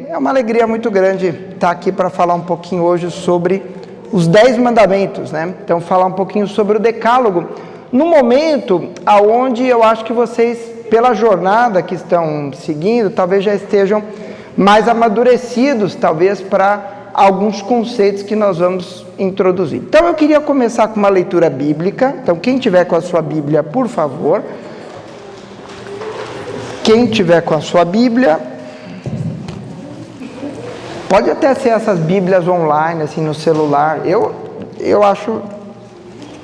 É uma alegria muito grande estar aqui para falar um pouquinho hoje sobre os 10 mandamentos, né? Então, falar um pouquinho sobre o decálogo, no momento aonde eu acho que vocês, pela jornada que estão seguindo, talvez já estejam mais amadurecidos, talvez, para alguns conceitos que nós vamos introduzir. Então, eu queria começar com uma leitura bíblica. Então, quem tiver com a sua Bíblia, por favor. Quem tiver com a sua Bíblia, pode até ser essas Bíblias online, assim, no celular. Eu acho,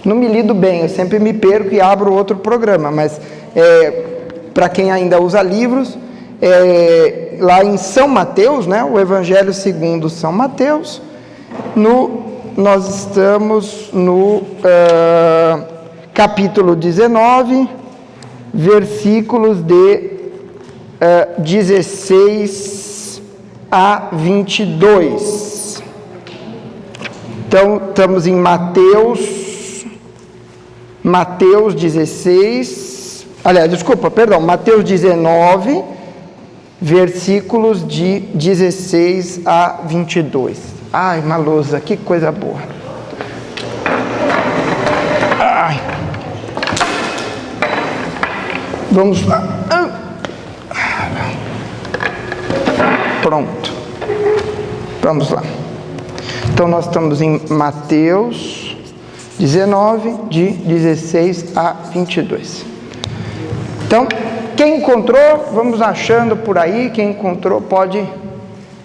não me lido bem, eu sempre me perco e abro outro programa, mas para quem ainda usa livros, lá em São Mateus, né, o Evangelho segundo São Mateus, nós estamos no capítulo 19, versículos de 16 a 22. Então, estamos em Mateus 16, Mateus 19, versículos de 16 a 22. Ai, uma lousa, que coisa boa. Ai. Vamos lá. Pronto. Vamos lá. Então, nós estamos em Mateus 19, de 16 a 22. Então, quem encontrou, vamos achando por aí. Quem encontrou pode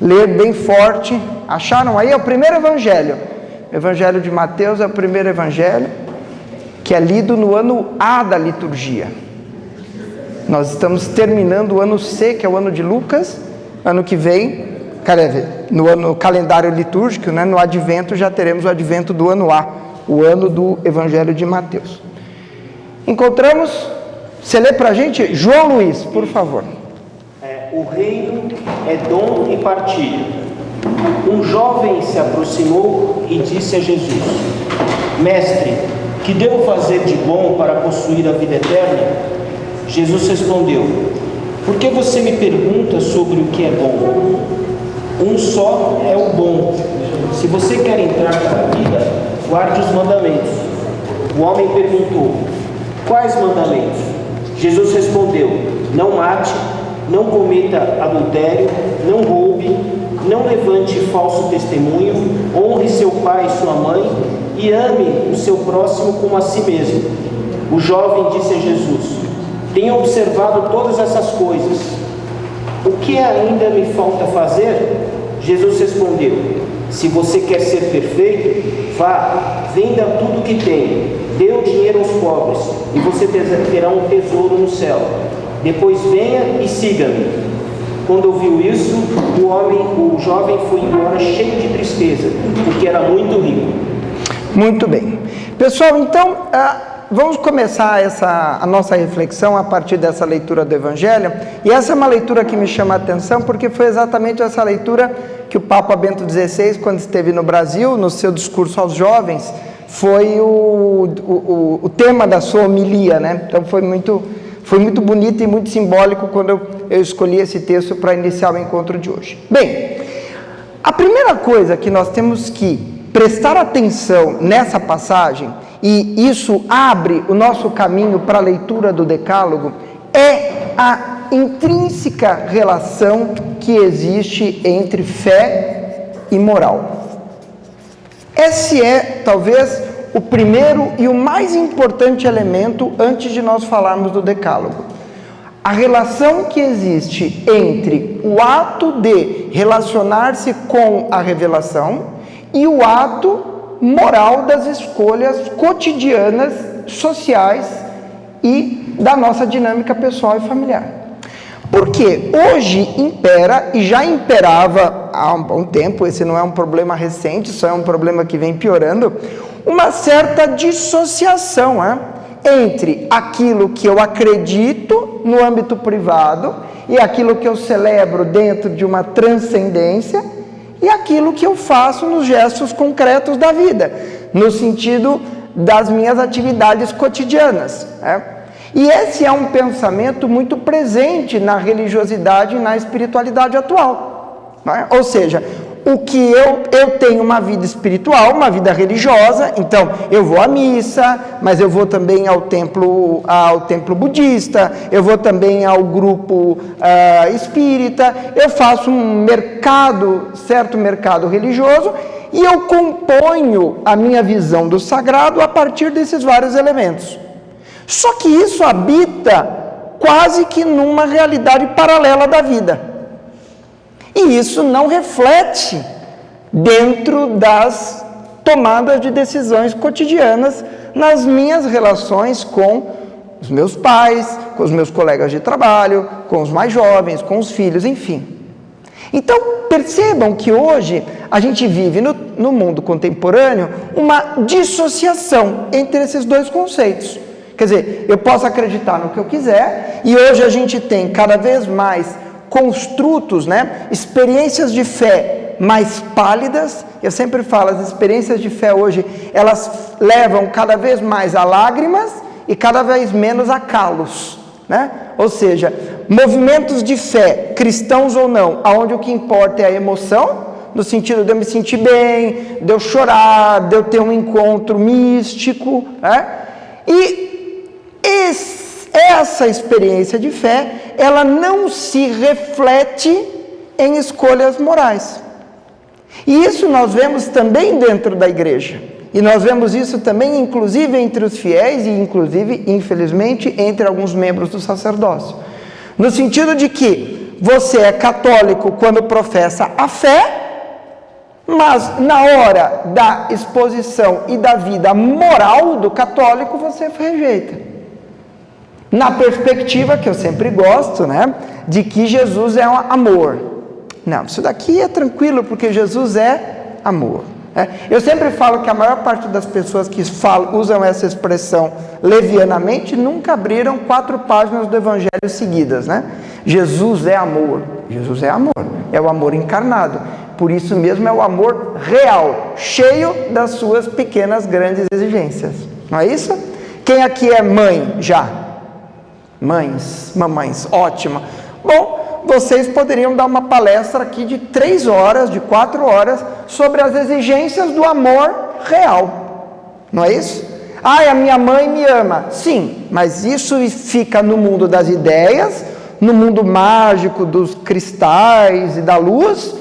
ler bem forte. Acharam aí? É o primeiro evangelho. O evangelho de Mateus é o primeiro evangelho que é lido no ano A da liturgia. Nós estamos terminando o ano C, que é o ano de Lucas. Ano que vem, no calendário litúrgico, né, no advento, já teremos o advento do ano A, o ano do Evangelho de Mateus. Encontramos, você lê para a gente? João Luiz, por favor. O reino é dom e partilha. Um jovem se aproximou e disse a Jesus: Mestre, que devo fazer de bom para possuir a vida eterna? Jesus respondeu: Por que você me pergunta sobre o que é bom? Um só é o bom. Se você quer entrar na vida, guarde os mandamentos. O homem perguntou: Quais mandamentos? Jesus respondeu: Não mate, não cometa adultério, não roube, não levante falso testemunho, honre seu pai e sua mãe e ame o seu próximo como a si mesmo. O jovem disse a Jesus: Tenho observado todas essas coisas. O que ainda me falta fazer? Jesus respondeu: Se você quer ser perfeito, vá, venda tudo que tem, dê o dinheiro aos pobres, e você terá um tesouro no céu. Depois venha e siga-me. Quando ouviu isso, o jovem foi embora cheio de tristeza, porque era muito rico. Muito bem. Pessoal, então, vamos começar a nossa reflexão a partir dessa leitura do Evangelho, e essa é uma leitura que me chama a atenção, porque foi exatamente essa leitura que o Papa Bento XVI, quando esteve no Brasil, no seu discurso aos jovens, foi o tema da sua homilia, né? Então foi muito bonito e muito simbólico quando eu escolhi esse texto para iniciar o encontro de hoje. Bem, a primeira coisa que nós temos que prestar atenção nessa passagem, e isso abre o nosso caminho para a leitura do Decálogo, é a intrínseca relação que existe entre fé e moral. Esse é, talvez, o primeiro e o mais importante elemento antes de nós falarmos do Decálogo. A relação que existe entre o ato de relacionar-se com a revelação e o ato moral das escolhas cotidianas, sociais e da nossa dinâmica pessoal e familiar. Porque hoje impera, e já imperava há um bom tempo, esse não é um problema recente, só é um problema que vem piorando, uma certa dissociação entre aquilo que eu acredito no âmbito privado e aquilo que eu celebro dentro de uma transcendência e aquilo que eu faço nos gestos concretos da vida, no sentido das minhas atividades cotidianas, E esse é um pensamento muito presente na religiosidade e na espiritualidade atual. não é? Ou seja, o que eu tenho uma vida espiritual, uma vida religiosa, então eu vou à missa, mas eu vou também ao templo budista, eu vou também ao grupo espírita, eu faço um certo mercado religioso, e eu componho a minha visão do sagrado a partir desses vários elementos. Só que isso habita quase que numa realidade paralela da vida. E isso não reflete dentro das tomadas de decisões cotidianas nas minhas relações com os meus pais, com os meus colegas de trabalho, com os mais jovens, com os filhos, enfim. Então, percebam que hoje a gente vive no mundo contemporâneo uma dissociação entre esses dois conceitos. Quer dizer, eu posso acreditar no que eu quiser, e hoje a gente tem cada vez mais construtos, né? Experiências de fé mais pálidas. Eu sempre falo, as experiências de fé hoje, elas levam cada vez mais a lágrimas e cada vez menos a calos, né? Ou seja, movimentos de fé, cristãos ou não, onde o que importa é a emoção, no sentido de eu me sentir bem, de eu chorar, de eu ter um encontro místico, né? E essa experiência de fé, ela não se reflete em escolhas morais. E isso nós vemos também dentro da igreja. E nós vemos isso também, inclusive, entre os fiéis e, inclusive, infelizmente, entre alguns membros do sacerdócio. No sentido de que você é católico quando professa a fé, mas na hora da exposição e da vida moral do católico, você rejeita. Na perspectiva, que eu sempre gosto, né, de que Jesus é um amor. Não, isso daqui é tranquilo, porque Jesus é amor. Eu sempre falo que a maior parte das pessoas que usam essa expressão levianamente nunca abriram 4 páginas do Evangelho seguidas, né? Jesus é amor. Jesus é amor. É o amor encarnado. Por isso mesmo é o amor real, cheio das suas pequenas, grandes exigências. Não é isso? Quem aqui é mãe já? Mães, mamães, ótima. Bom, vocês poderiam dar uma palestra aqui de 3 horas, de 4 horas, sobre as exigências do amor real. Não é isso? A minha mãe me ama. Sim, mas isso fica no mundo das ideias, no mundo mágico dos cristais e da luz,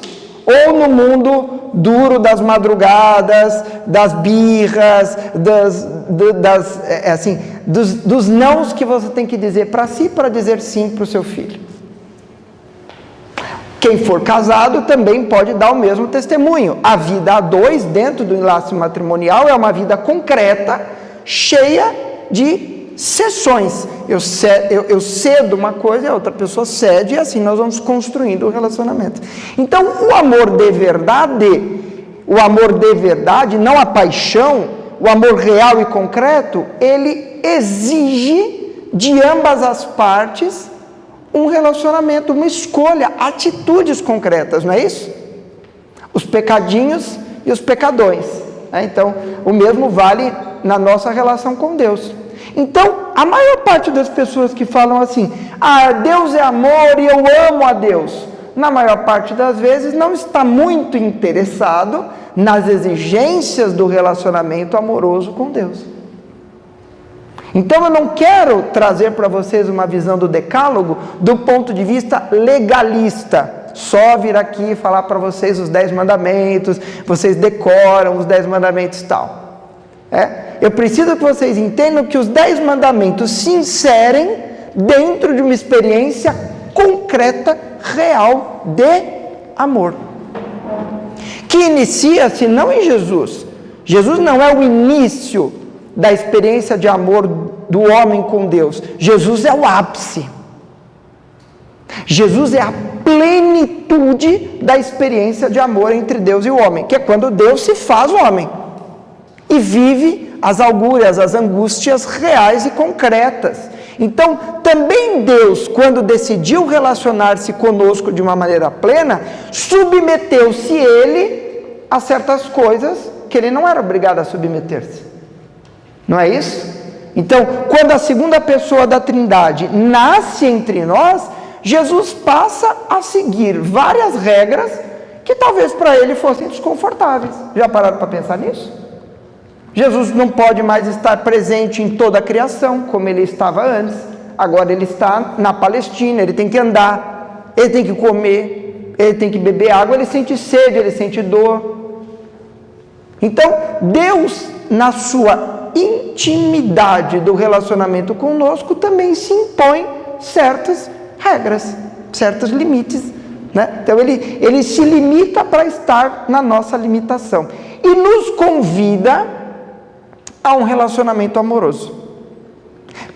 ou no mundo duro das madrugadas, das birras, dos nãos que você tem que dizer para si para dizer sim para o seu filho. Quem for casado também pode dar o mesmo testemunho. A vida a 2 dentro do enlace matrimonial é uma vida concreta, cheia de cessões. Eu cedo uma coisa e a outra pessoa cede, e assim nós vamos construindo o relacionamento. Então, o amor de verdade, não a paixão, o amor real e concreto, ele exige de ambas as partes um relacionamento, uma escolha, atitudes concretas, não é isso? Os pecadinhos e os pecadões, né? Então, o mesmo vale na nossa relação com Deus. Então, a maior parte das pessoas que falam assim, Deus é amor e eu amo a Deus, na maior parte das vezes não está muito interessado nas exigências do relacionamento amoroso com Deus. Então eu não quero trazer para vocês uma visão do decálogo do ponto de vista legalista, só vir aqui e falar para vocês os 10 mandamentos, vocês decoram os 10 mandamentos e tal. Eu preciso que vocês entendam que os 10 mandamentos se inserem dentro de uma experiência concreta, real, de amor, que inicia-se não em Jesus. Jesus não é o início da experiência de amor do homem com Deus. Jesus é o ápice. Jesus é a plenitude da experiência de amor entre Deus e o homem, que é quando Deus se faz homem e vive as algúrias, as angústias reais e concretas. Então, também Deus, quando decidiu relacionar-se conosco de uma maneira plena, submeteu-se Ele a certas coisas que Ele não era obrigado a submeter-se. Não é isso? Então, quando a segunda pessoa da Trindade nasce entre nós, Jesus passa a seguir várias regras que talvez para ele fossem desconfortáveis. Já pararam para pensar nisso? Jesus não pode mais estar presente em toda a criação, como ele estava antes. Agora ele está na Palestina, ele tem que andar, ele tem que comer, ele tem que beber água, ele sente sede, ele sente dor. Então, Deus, na sua intimidade do relacionamento conosco, também se impõe certas regras, certos limites, né? Então, ele se limita para estar na nossa limitação e nos convida a um relacionamento amoroso.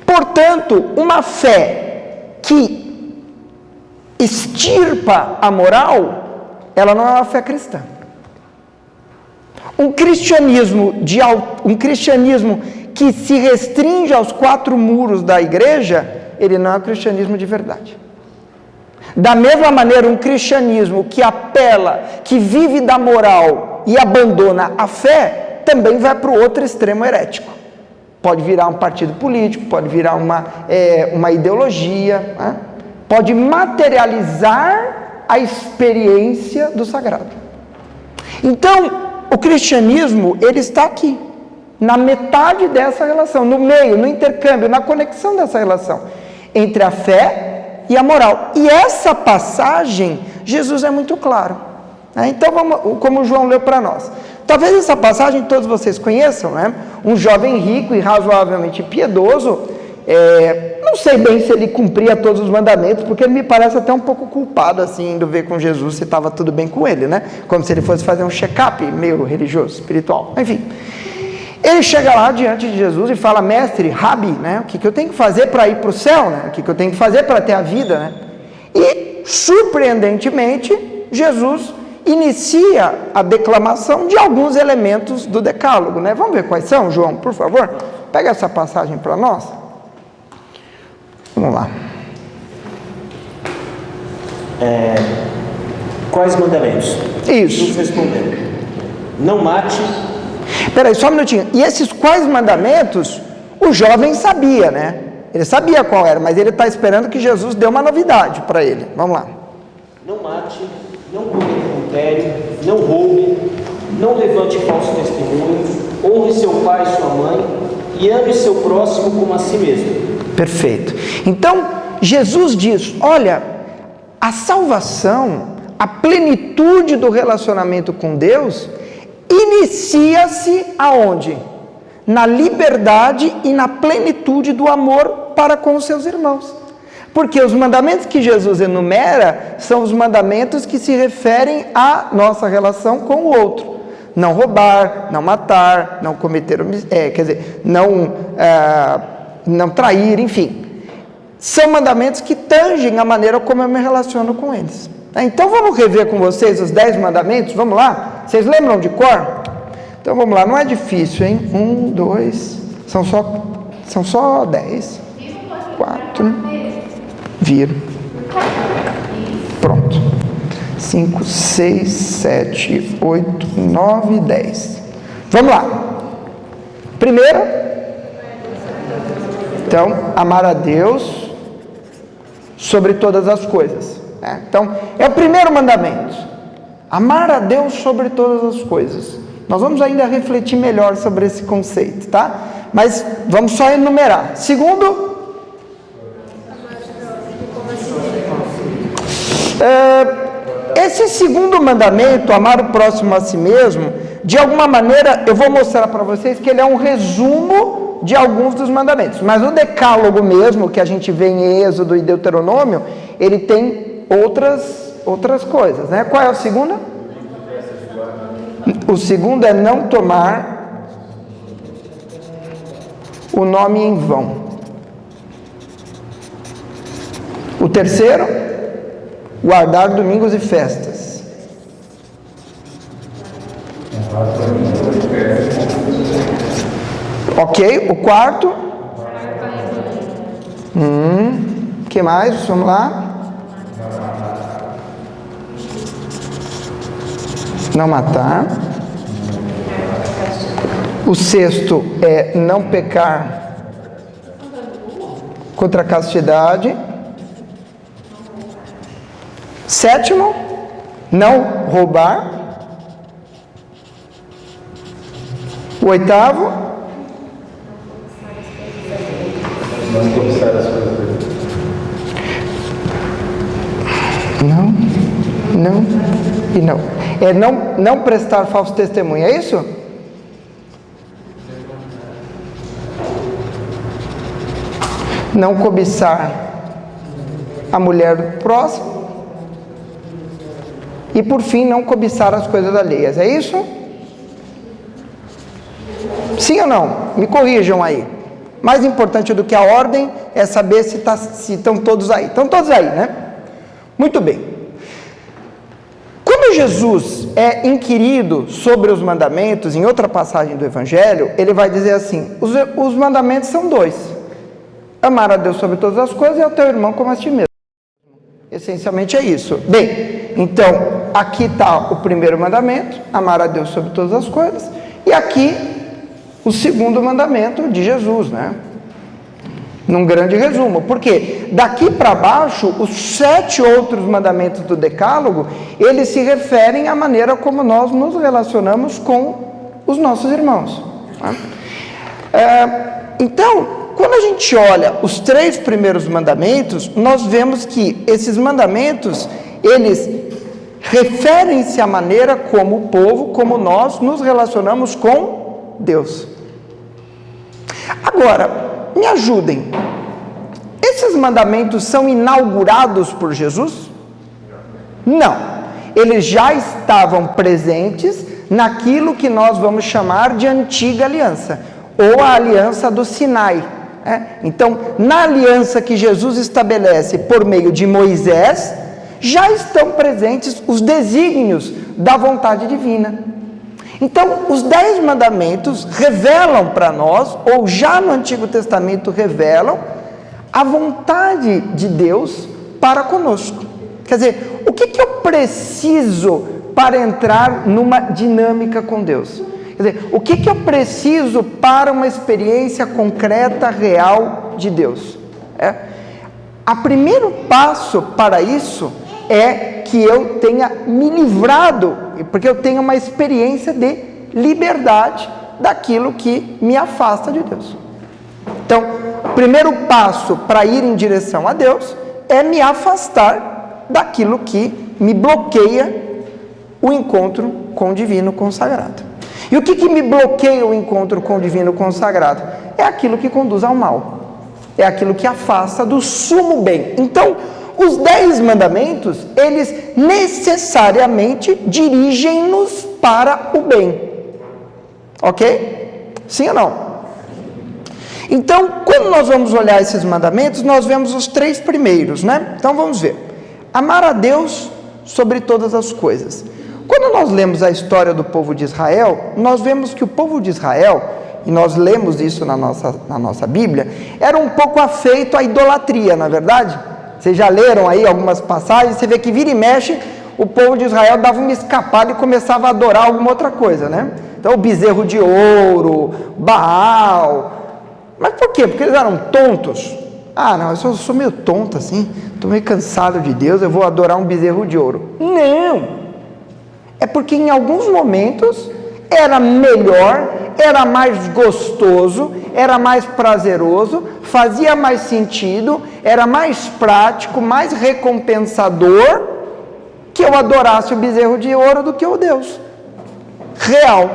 Portanto, uma fé que extirpa a moral, ela não é uma fé cristã. Um cristianismo que se restringe aos 4 muros da igreja, ele não é um cristianismo de verdade. Da mesma maneira, um cristianismo que apela, que vive da moral e abandona a fé, também vai para o outro extremo herético. Pode virar um partido político, pode virar uma ideologia, né? Pode materializar a experiência do sagrado. Então, o cristianismo, ele está aqui, na metade dessa relação, no meio, no intercâmbio, na conexão dessa relação, entre a fé e a moral. E essa passagem, Jesus é muito claro, né? Então, como o João leu para nós. Talvez essa passagem todos vocês conheçam, né? Um jovem rico e razoavelmente piedoso, não sei bem se ele cumpria todos os mandamentos, porque ele me parece até um pouco culpado, assim, indo ver com Jesus se estava tudo bem com ele, né? Como se ele fosse fazer um check-up meio religioso, espiritual, enfim. Ele chega lá diante de Jesus e fala: mestre, rabi, né? O que eu tenho que fazer para ir para o céu, né? O que eu tenho que fazer para ter a vida, né? E, surpreendentemente, Jesus inicia a declamação de alguns elementos do decálogo, né? Vamos ver quais são, João, por favor? Pega essa passagem para nós. Vamos lá. Quais mandamentos? Isso. Jesus respondeu: não mate. Peraí, só um minutinho. E esses quais mandamentos, o jovem sabia, né? Ele sabia qual era, mas ele está esperando que Jesus dê uma novidade para ele. Vamos lá. Não mate, não cometa adultério, não roube, não levante falso testemunho, honre seu pai e sua mãe e ame seu próximo como a si mesmo. Perfeito. Então, Jesus diz: olha, a salvação, a plenitude do relacionamento com Deus, inicia-se aonde? Na liberdade e na plenitude do amor para com os seus irmãos. Porque os mandamentos que Jesus enumera são os mandamentos que se referem à nossa relação com o outro. Não roubar, não matar, não cometer, não trair, enfim. São mandamentos que tangem a maneira como eu me relaciono com eles. Então vamos rever com vocês os 10 mandamentos, vamos lá? Vocês lembram de cor? Então vamos lá, não é difícil, hein? 1, 2, são só 10. 4, viro. Pronto. 5, 6, 7, 8, 9, 10. Vamos lá. Primeiro, então, amar a Deus sobre todas as coisas. Né? Então, é o primeiro mandamento. Amar a Deus sobre todas as coisas. Nós vamos ainda refletir melhor sobre esse conceito, tá? Mas vamos só enumerar. Segundo, esse segundo mandamento, amar o próximo a si mesmo, de alguma maneira, eu vou mostrar para vocês que ele é um resumo de alguns dos mandamentos. Mas o decálogo mesmo, que a gente vê em Êxodo e Deuteronômio, ele tem outras coisas, né? Qual é o segundo? O segundo é não tomar o nome em vão. O terceiro, guardar domingos e festas. Ok, o quarto. Que mais? Vamos lá. Não matar. O sexto é não pecar contra a castidade. Sétimo, Não roubar. O 8º, não cobiçar as coisas dele. Não e não. É não prestar falso testemunho, é isso? Não cobiçar a mulher do próximo. E por fim, não cobiçar as coisas alheias, é isso? Sim ou não? Me corrijam aí. Mais importante do que a ordem é saber se estão todos aí. Estão todos aí, né? Muito bem. Quando Jesus é inquirido sobre os mandamentos, em outra passagem do Evangelho, ele vai dizer assim: os mandamentos são 2. Amar a Deus sobre todas as coisas e ao teu irmão como a ti mesmo. Essencialmente é isso. Bem, então, aqui está o primeiro mandamento, amar a Deus sobre todas as coisas, e aqui o segundo mandamento de Jesus, né? Num grande resumo, porque daqui para baixo, os 7 outros mandamentos do Decálogo, eles se referem à maneira como nós nos relacionamos com os nossos irmãos. Tá? Então, quando a gente olha os 3 primeiros mandamentos, nós vemos que esses mandamentos, eles referem-se à maneira como o povo, como nós nos relacionamos com Deus. Agora, me ajudem. Esses mandamentos são inaugurados por Jesus? Não. Eles já estavam presentes naquilo que nós vamos chamar de antiga aliança, ou a aliança do Sinai. Então, na aliança que Jesus estabelece por meio de Moisés, já estão presentes os desígnios da vontade divina. Então, os 10 mandamentos revelam para nós, ou já no Antigo Testamento revelam, a vontade de Deus para conosco. Quer dizer, o que eu preciso para entrar numa dinâmica com Deus? Quer dizer, o que eu preciso para uma experiência concreta, real de Deus? O primeiro passo para isso é que eu tenha me livrado, porque eu tenho uma experiência de liberdade daquilo que me afasta de Deus. Então, o primeiro passo para ir em direção a Deus é me afastar daquilo que me bloqueia o encontro com o divino consagrado. E o que me bloqueia o encontro com o divino consagrado? É aquilo que conduz ao mal. É aquilo que afasta do sumo bem. Então, os 10 mandamentos, eles necessariamente dirigem-nos para o bem. Ok? Sim ou não? Então, quando nós vamos olhar esses mandamentos, nós vemos os 3 primeiros, né? Então, vamos ver. Amar a Deus sobre todas as coisas. Quando nós lemos a história do povo de Israel, nós vemos que o povo de Israel, e nós lemos isso na nossa Bíblia, era um pouco afeito à idolatria, não é verdade? Vocês já leram aí algumas passagens, você vê que vira e mexe, o povo de Israel dava uma escapada e começava a adorar alguma outra coisa, né? Então, o bezerro de ouro, Baal. Mas por quê? Porque eles eram tontos? Ah, não, eu sou meio tonto assim, estou meio cansado de Deus, eu vou adorar um bezerro de ouro. Não! É porque em alguns momentos era melhor, era mais gostoso, era mais prazeroso, fazia mais sentido, era mais prático, mais recompensador que eu adorasse o bezerro de ouro do que o Deus real.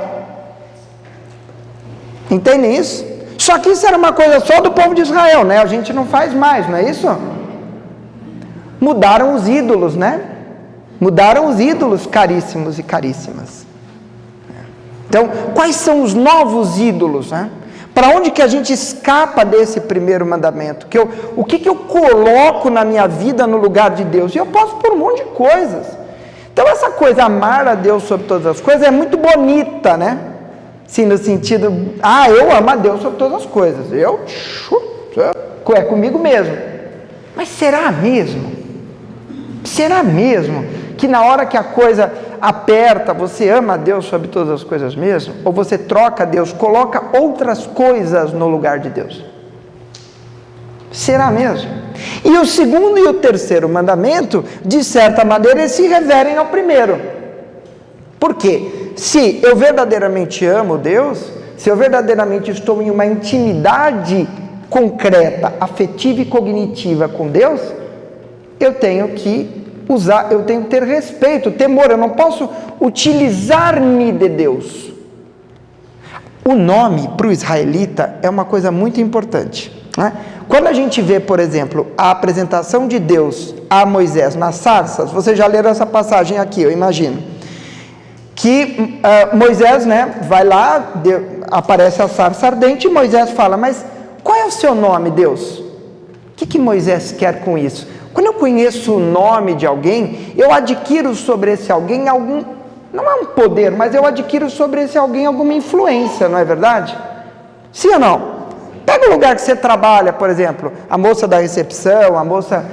Entendem isso? Só que isso era uma coisa só do povo de Israel, né? A gente não faz mais, não é isso? Mudaram os ídolos, né? Mudaram os ídolos, caríssimos e caríssimas. Então, quais são os novos ídolos, né? Para onde que a gente escapa desse primeiro mandamento? O que eu coloco na minha vida no lugar de Deus? E eu posso por um monte de coisas. Então, essa coisa, amar a Deus sobre todas as coisas, é muito bonita, né? Sim, no sentido, eu amo a Deus sobre todas as coisas. É comigo mesmo. Mas será mesmo? Será mesmo que na hora que a coisa aperta, você ama a Deus sobre todas as coisas mesmo? Ou você troca Deus, coloca outras coisas no lugar de Deus? Será mesmo? E o segundo e o terceiro mandamento, de certa maneira, eles se referem ao primeiro. Por quê? Se eu verdadeiramente amo Deus, se eu verdadeiramente estou em uma intimidade concreta, afetiva e cognitiva com Deus, eu tenho que eu tenho que ter respeito, temor, eu não posso utilizar-me de Deus. O nome para o israelita é uma coisa muito importante, né? Quando a gente vê, por exemplo, a apresentação de Deus a Moisés nas sarsas, vocês já leram essa passagem aqui, eu imagino, que Moisés, né, vai lá, aparece a sarça ardente, e Moisés fala, mas qual é o seu nome, Deus? O que Moisés quer com isso? Quando eu conheço o nome de alguém, eu adquiro sobre esse alguém algum, não é um poder, mas eu adquiro sobre esse alguém alguma influência, não é verdade? Sim ou não? Pega o lugar que você trabalha, por exemplo, a moça da recepção, a moça,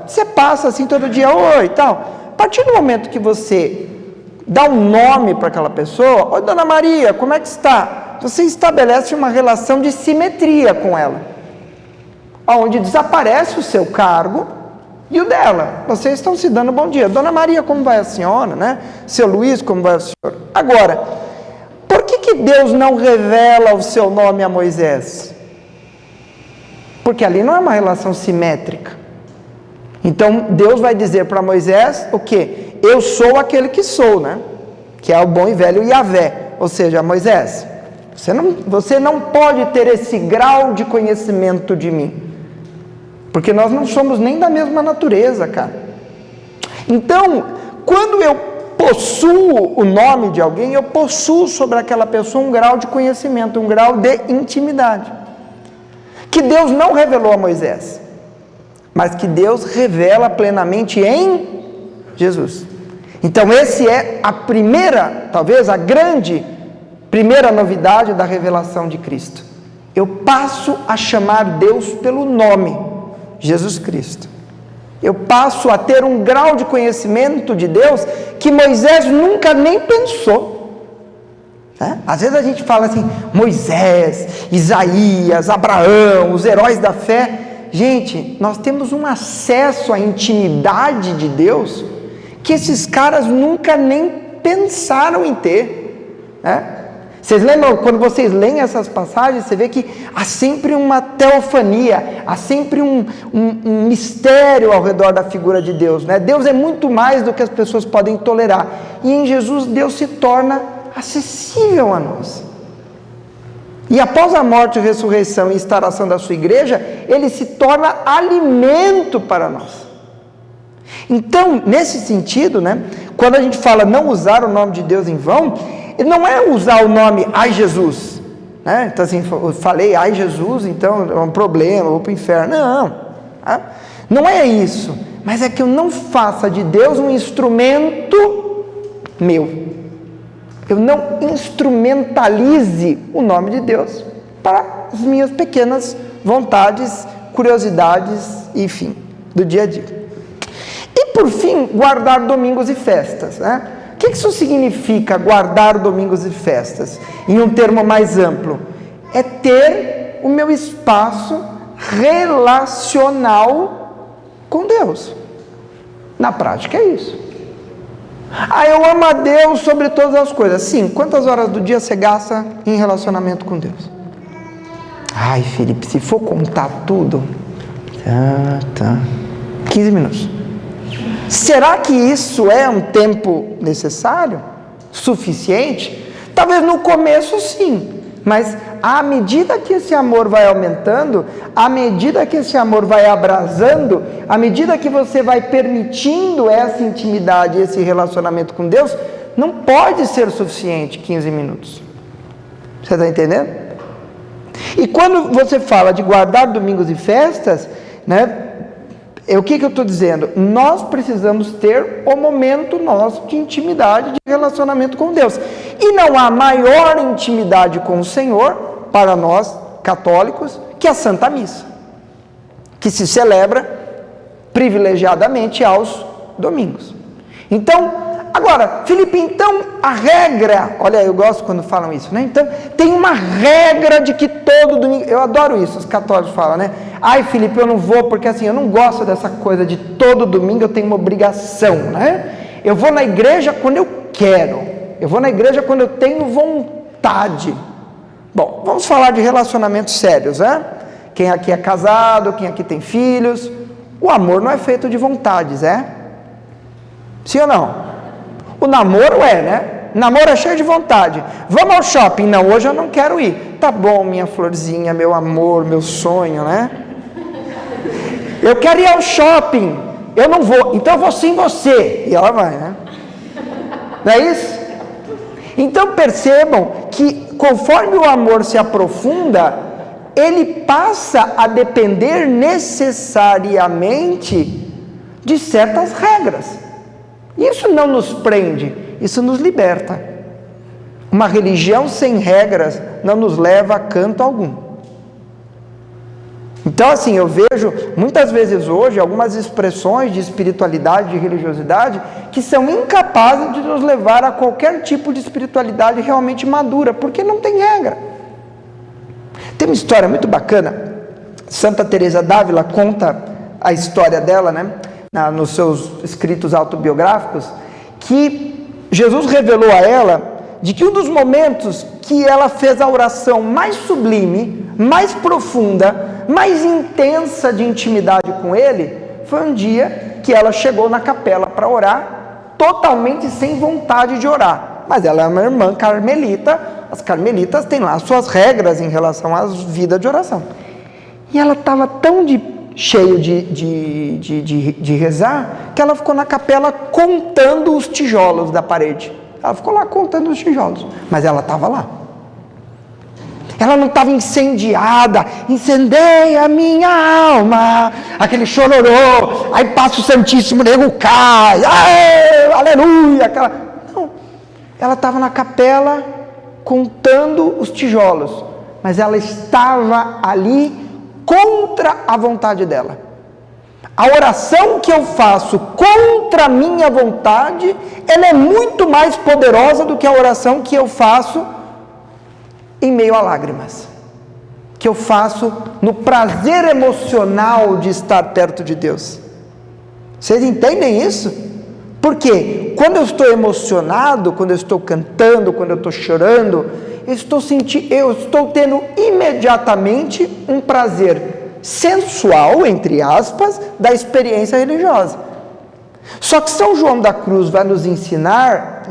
você passa assim todo dia, oi e tal. A partir do momento que você dá um nome para aquela pessoa, oi dona Maria, como é que está? Você estabelece uma relação de simetria com ela, onde desaparece o seu cargo e o dela. Vocês estão se dando bom dia. Dona Maria, como vai a senhora, né? Seu Luiz, como vai a senhora? Agora, por que Deus não revela o seu nome a Moisés? Porque ali não é uma relação simétrica. Então, Deus vai dizer para Moisés o quê? Eu sou aquele que sou, né? Que é o bom e velho Yahvé. Ou seja, Moisés, você não pode ter esse grau de conhecimento de mim. Porque nós não somos nem da mesma natureza, cara. Então, quando eu possuo o nome de alguém, eu possuo sobre aquela pessoa um grau de conhecimento, um grau de intimidade. Que Deus não revelou a Moisés, mas que Deus revela plenamente em Jesus. Então, esse é a primeira, talvez a grande primeira novidade da revelação de Cristo. Eu passo a chamar Deus pelo nome, Jesus Cristo. Eu passo a ter um grau de conhecimento de Deus que Moisés nunca nem pensou. Às vezes a gente fala assim, Moisés, Isaías, Abraão, os heróis da fé. Gente, nós temos um acesso à intimidade de Deus que esses caras nunca nem pensaram em ter, né? Vocês lembram, quando vocês leem essas passagens, você vê que há sempre uma teofania, há sempre um mistério ao redor da figura de Deus, né? Deus é muito mais do que as pessoas podem tolerar. E em Jesus, Deus se torna acessível a nós. E após a morte, ressurreição e instalação da sua igreja, ele se torna alimento para nós. Então, nesse sentido, né, quando a gente fala não usar o nome de Deus em vão, não é usar o nome ai Jesus, né? Então assim, eu falei ai Jesus, então é um problema, eu vou para o inferno. Não é isso, mas é que eu não faça de Deus um instrumento meu, eu não instrumentalize o nome de Deus para as minhas pequenas vontades, curiosidades, enfim, do dia a dia. E por fim, guardar domingos e festas, né? O que isso significa, guardar domingos e festas? Em um termo mais amplo, é ter o meu espaço relacional com Deus. Na prática é isso. Eu amo a Deus sobre todas as coisas. Sim, quantas horas do dia você gasta em relacionamento com Deus? Ai, Felipe, se for contar tudo, 15 minutos. Será que isso é um tempo necessário? Suficiente? Talvez no começo sim, mas à medida que esse amor vai aumentando, à medida que esse amor vai abrasando, à medida que você vai permitindo essa intimidade, esse relacionamento com Deus, não pode ser suficiente 15 minutos. Você está entendendo? E quando você fala de guardar domingos e festas, né? O que eu estou dizendo? Nós precisamos ter o momento nosso de intimidade, de relacionamento com Deus. E não há maior intimidade com o Senhor, para nós católicos, que a Santa Missa, que se celebra privilegiadamente aos domingos. Então, agora, Felipe, então a regra, olha, eu gosto quando falam isso, né? Então, tem uma regra de que todo domingo, eu adoro isso, os católicos falam, né? Ai, Felipe, eu não vou porque assim, eu não gosto dessa coisa de todo domingo eu tenho uma obrigação, né? Eu vou na igreja quando eu quero. Eu vou na igreja quando eu tenho vontade. Bom, vamos falar de relacionamentos sérios, né? Quem aqui é casado, quem aqui tem filhos. O amor não é feito de vontades, é? Sim ou não? O namoro é, né? Namoro é cheio de vontade. Vamos ao shopping? Não, hoje eu não quero ir. Tá bom, minha florzinha, meu amor, meu sonho, né? Eu quero ir ao shopping. Eu não vou, então eu vou sem você. E ela vai, né? Não é isso? Então percebam que conforme o amor se aprofunda, ele passa a depender necessariamente de certas regras. Isso não nos prende, isso nos liberta. Uma religião sem regras não nos leva a canto algum. Então, assim, eu vejo muitas vezes hoje algumas expressões de espiritualidade, de religiosidade, que são incapazes de nos levar a qualquer tipo de espiritualidade realmente madura, porque não tem regra. Tem uma história muito bacana. Santa Teresa d'Ávila conta a história dela, né, nos seus escritos autobiográficos, que Jesus revelou a ela de que um dos momentos que ela fez a oração mais sublime, mais profunda, mais intensa de intimidade com ele, foi um dia que ela chegou na capela para orar, totalmente sem vontade de orar. Mas ela é uma irmã carmelita, as carmelitas têm lá suas regras em relação à vida de oração. E ela estava tão cheio de rezar, que ela ficou na capela contando os tijolos da parede. Ela ficou lá contando os tijolos, mas ela estava lá. Ela não estava incendiada, incendeia a minha alma, aquele chororô, aí passa o Santíssimo, o nego cai, aleluia, aquela... Não, ela estava na capela contando os tijolos, mas ela estava ali contra a vontade dela. A oração que eu faço contra a minha vontade, ela é muito mais poderosa do que a oração que eu faço em meio a lágrimas, que eu faço no prazer emocional de estar perto de Deus. Vocês entendem isso? Porque quando eu estou emocionado, quando eu estou cantando, quando eu estou chorando, eu estou tendo imediatamente um prazer sensual, entre aspas, da experiência religiosa. Só que São João da Cruz vai nos ensinar,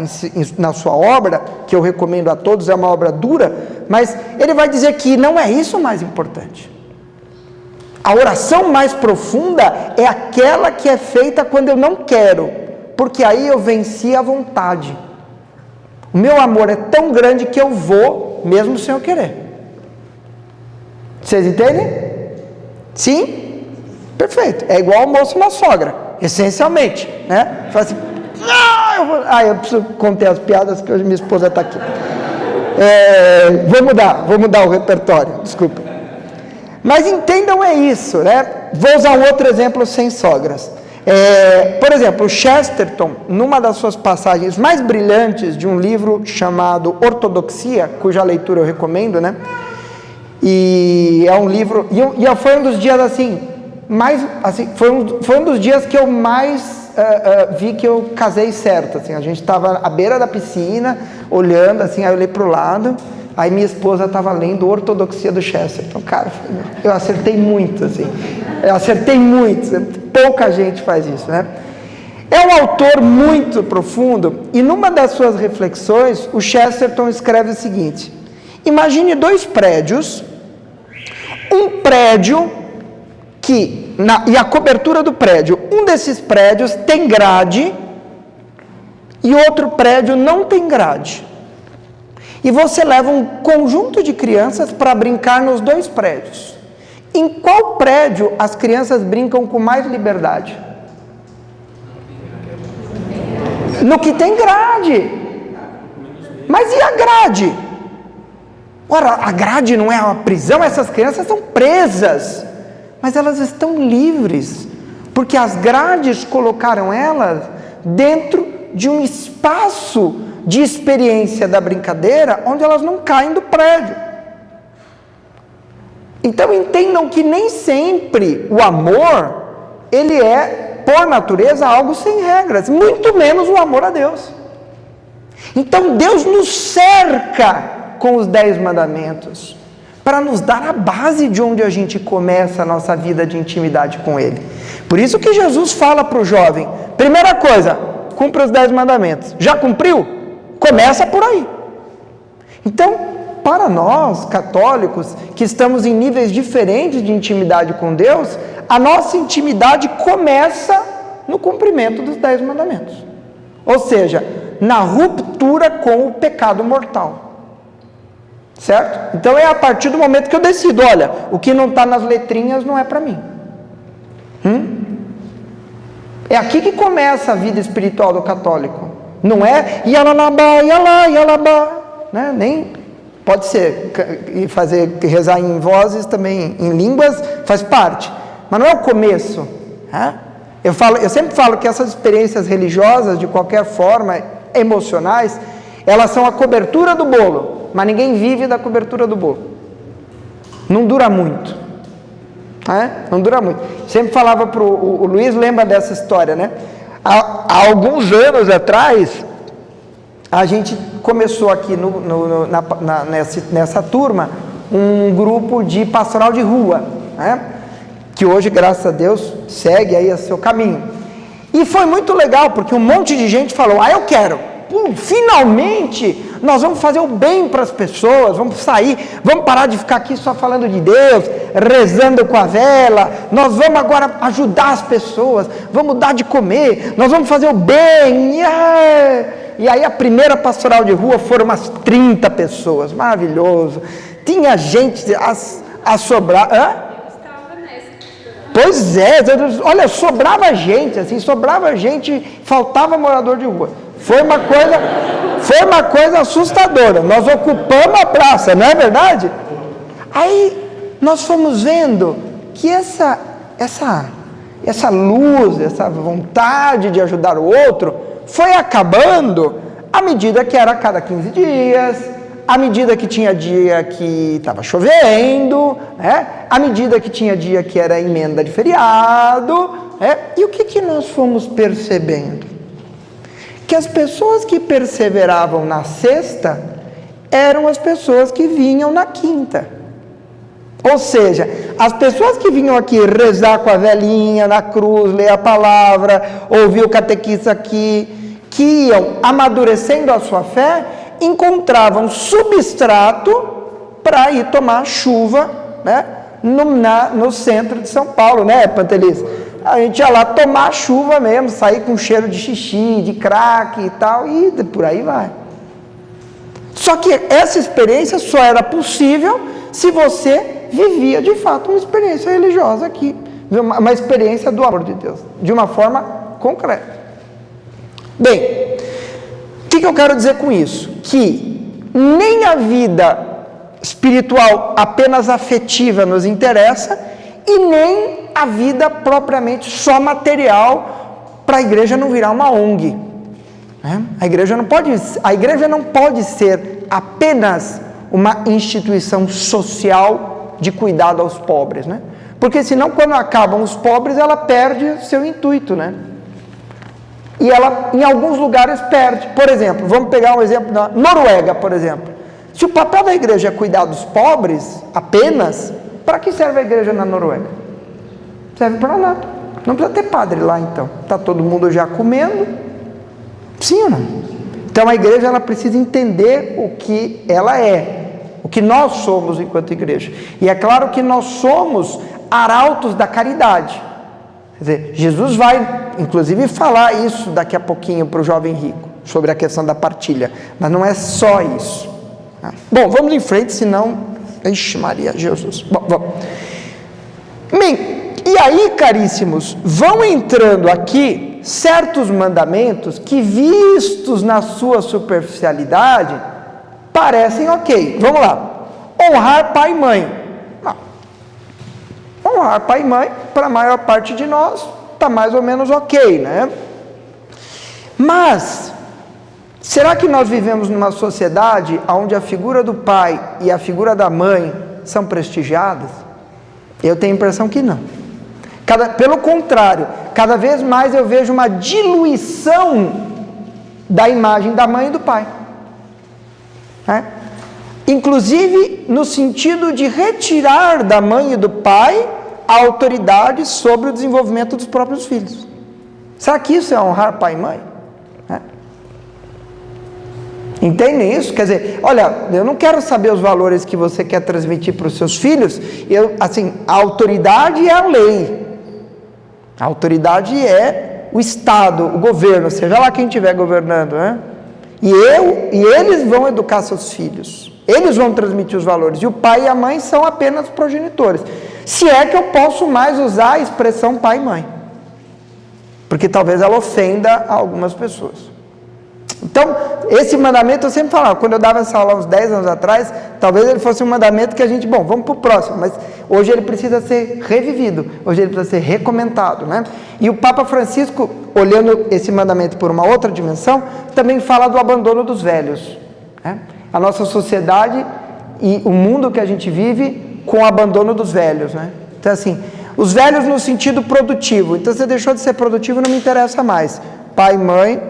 na sua obra, que eu recomendo a todos, é uma obra dura, mas ele vai dizer que não é isso o mais importante. A oração mais profunda é aquela que é feita quando eu não quero, porque aí eu venci a vontade. O meu amor é tão grande que eu vou, mesmo sem eu querer. Vocês entendem? Sim? Perfeito. É igual almoço na sogra, essencialmente, né? Fala assim, eu preciso conter as piadas que hoje minha esposa está aqui. Vou mudar o repertório, desculpa. Mas entendam, é isso, né? Vou usar um outro exemplo sem sogras. Por exemplo, Chesterton, numa das suas passagens mais brilhantes de um livro chamado Ortodoxia, cuja leitura eu recomendo, né? E é um livro, e foi um dos dias assim, foi um dos dias que eu mais vi que eu casei certo, assim, a gente estava à beira da piscina, olhando, assim, aí eu olhei para o lado, aí minha esposa estava lendo Ortodoxia do Chesterton, cara, eu acertei muito, assim, pouca gente faz isso, né? É um autor muito profundo, e numa das suas reflexões, o Chesterton escreve o seguinte: imagine dois prédios, um prédio e a cobertura do prédio, um desses prédios tem grade e outro prédio não tem grade. E você leva um conjunto de crianças para brincar nos dois prédios. Em qual prédio as crianças brincam com mais liberdade? No que tem grade. Mas e a grade? Ora, a grade não é uma prisão, essas crianças são presas. Mas elas estão livres, porque as grades colocaram elas dentro de um espaço de experiência da brincadeira, onde elas não caem do prédio. Então entendam que nem sempre o amor, ele é, por natureza, algo sem regras, muito menos o amor a Deus. Então Deus nos cerca com os 10 mandamentos, para nos dar a base de onde a gente começa a nossa vida de intimidade com Ele. Por isso que Jesus fala para o jovem, primeira coisa, cumpra os 10 mandamentos. Já cumpriu? Começa por aí. Então, para nós, católicos, que estamos em níveis diferentes de intimidade com Deus, a nossa intimidade começa no cumprimento dos 10 mandamentos. Ou seja, na ruptura com o pecado mortal. Certo? Então é a partir do momento que eu decido, olha, o que não está nas letrinhas não é para mim. É aqui que começa a vida espiritual do católico. Não é yalalabá, yalá, yalabá, né? Nem pode ser, e rezar em vozes também, em línguas, faz parte. Mas não é o começo. Né? Eu sempre falo que essas experiências religiosas, de qualquer forma, emocionais, elas são a cobertura do bolo, mas ninguém vive da cobertura do bolo. Não dura muito. Não dura muito. Sempre falava para o Luiz, lembra dessa história, né? Há alguns anos atrás, a gente começou aqui nessa turma um grupo de pastoral de rua, né? Que hoje, graças a Deus, segue aí o seu caminho. E foi muito legal, porque um monte de gente falou, eu quero. Finalmente nós vamos fazer o bem para as pessoas, vamos sair, vamos parar de ficar aqui só falando de Deus, rezando com a vela, nós vamos agora ajudar as pessoas, vamos dar de comer, nós vamos fazer o bem. E aí a primeira pastoral de rua foram umas 30 pessoas, maravilhoso, tinha gente a sobrar. Pois é, olha, sobrava gente, faltava morador de rua. Foi uma coisa assustadora. Nós ocupamos a praça, não é verdade? Aí nós fomos vendo que essa luz, essa vontade de ajudar o outro, foi acabando à medida que era a cada 15 dias, à medida que tinha dia que estava chovendo, né? À medida que tinha dia que era emenda de feriado, né? E o que nós fomos percebendo? Que as pessoas que perseveravam na sexta eram as pessoas que vinham na quinta. Ou seja, as pessoas que vinham aqui rezar com a velhinha na cruz, ler a palavra, ouvir o catequista aqui, que iam amadurecendo a sua fé, encontravam substrato para ir tomar chuva, né, no centro de São Paulo, né, Pantelis? A gente ia lá tomar chuva mesmo, sair com cheiro de xixi, de crack e tal, e por aí vai. Só que essa experiência só era possível se você vivia de fato uma experiência religiosa aqui, uma experiência do amor de Deus, de uma forma concreta. Bem, o que eu quero dizer com isso? Que nem a vida espiritual apenas afetiva nos interessa e nem a vida propriamente só material, para a igreja não virar uma ONG. Né? A igreja não pode ser apenas uma instituição social de cuidado aos pobres, né? Porque senão quando acabam os pobres ela perde seu intuito, né? E ela em alguns lugares perde. Por exemplo, vamos pegar um exemplo da Noruega, por exemplo. Se o papel da igreja é cuidar dos pobres apenas, para que serve a igreja na Noruega? Serve para nada. Não precisa ter padre lá então. Está todo mundo já comendo. Sim ou não? Então a igreja ela precisa entender o que ela é, o que nós somos enquanto igreja. E é claro que nós somos arautos da caridade. Quer dizer, Jesus vai inclusive falar isso daqui a pouquinho para o jovem rico, sobre a questão da partilha. Mas não é só isso. Bom, vamos em frente, senão... Ixi, Maria, Jesus. Bom, vamos. Bem, e aí, caríssimos, vão entrando aqui certos mandamentos que, vistos na sua superficialidade, parecem ok. Vamos lá. Honrar pai e mãe. Não. Honrar pai e mãe, para a maior parte de nós, está mais ou menos ok, né? Mas... será que nós vivemos numa sociedade onde a figura do pai e a figura da mãe são prestigiadas? Eu tenho a impressão que não. Pelo contrário, cada vez mais eu vejo uma diluição da imagem da mãe e do pai. Inclusive no sentido de retirar da mãe e do pai a autoridade sobre o desenvolvimento dos próprios filhos. Será que isso é honrar pai e mãe? Entendem isso? Quer dizer, olha, eu não quero saber os valores que você quer transmitir para os seus filhos. A autoridade é a lei. A autoridade é o Estado, o governo, seja lá quem estiver governando, né? E eles vão educar seus filhos. Eles vão transmitir os valores. E o pai e a mãe são apenas progenitores. Se é que eu posso mais usar a expressão pai e mãe. Porque talvez ela ofenda algumas pessoas. Então, esse mandamento eu sempre falava, quando eu dava essa aula uns 10 anos atrás, talvez ele fosse um mandamento que a gente, vamos para o próximo, mas hoje ele precisa ser revivido, hoje ele precisa ser recomentado, né? E o Papa Francisco, olhando esse mandamento por uma outra dimensão, também fala do abandono dos velhos, né? A nossa sociedade e o mundo que a gente vive com o abandono dos velhos, né? Então, assim, os velhos no sentido produtivo, então você deixou de ser produtivo, não me interessa mais. Pai e mãe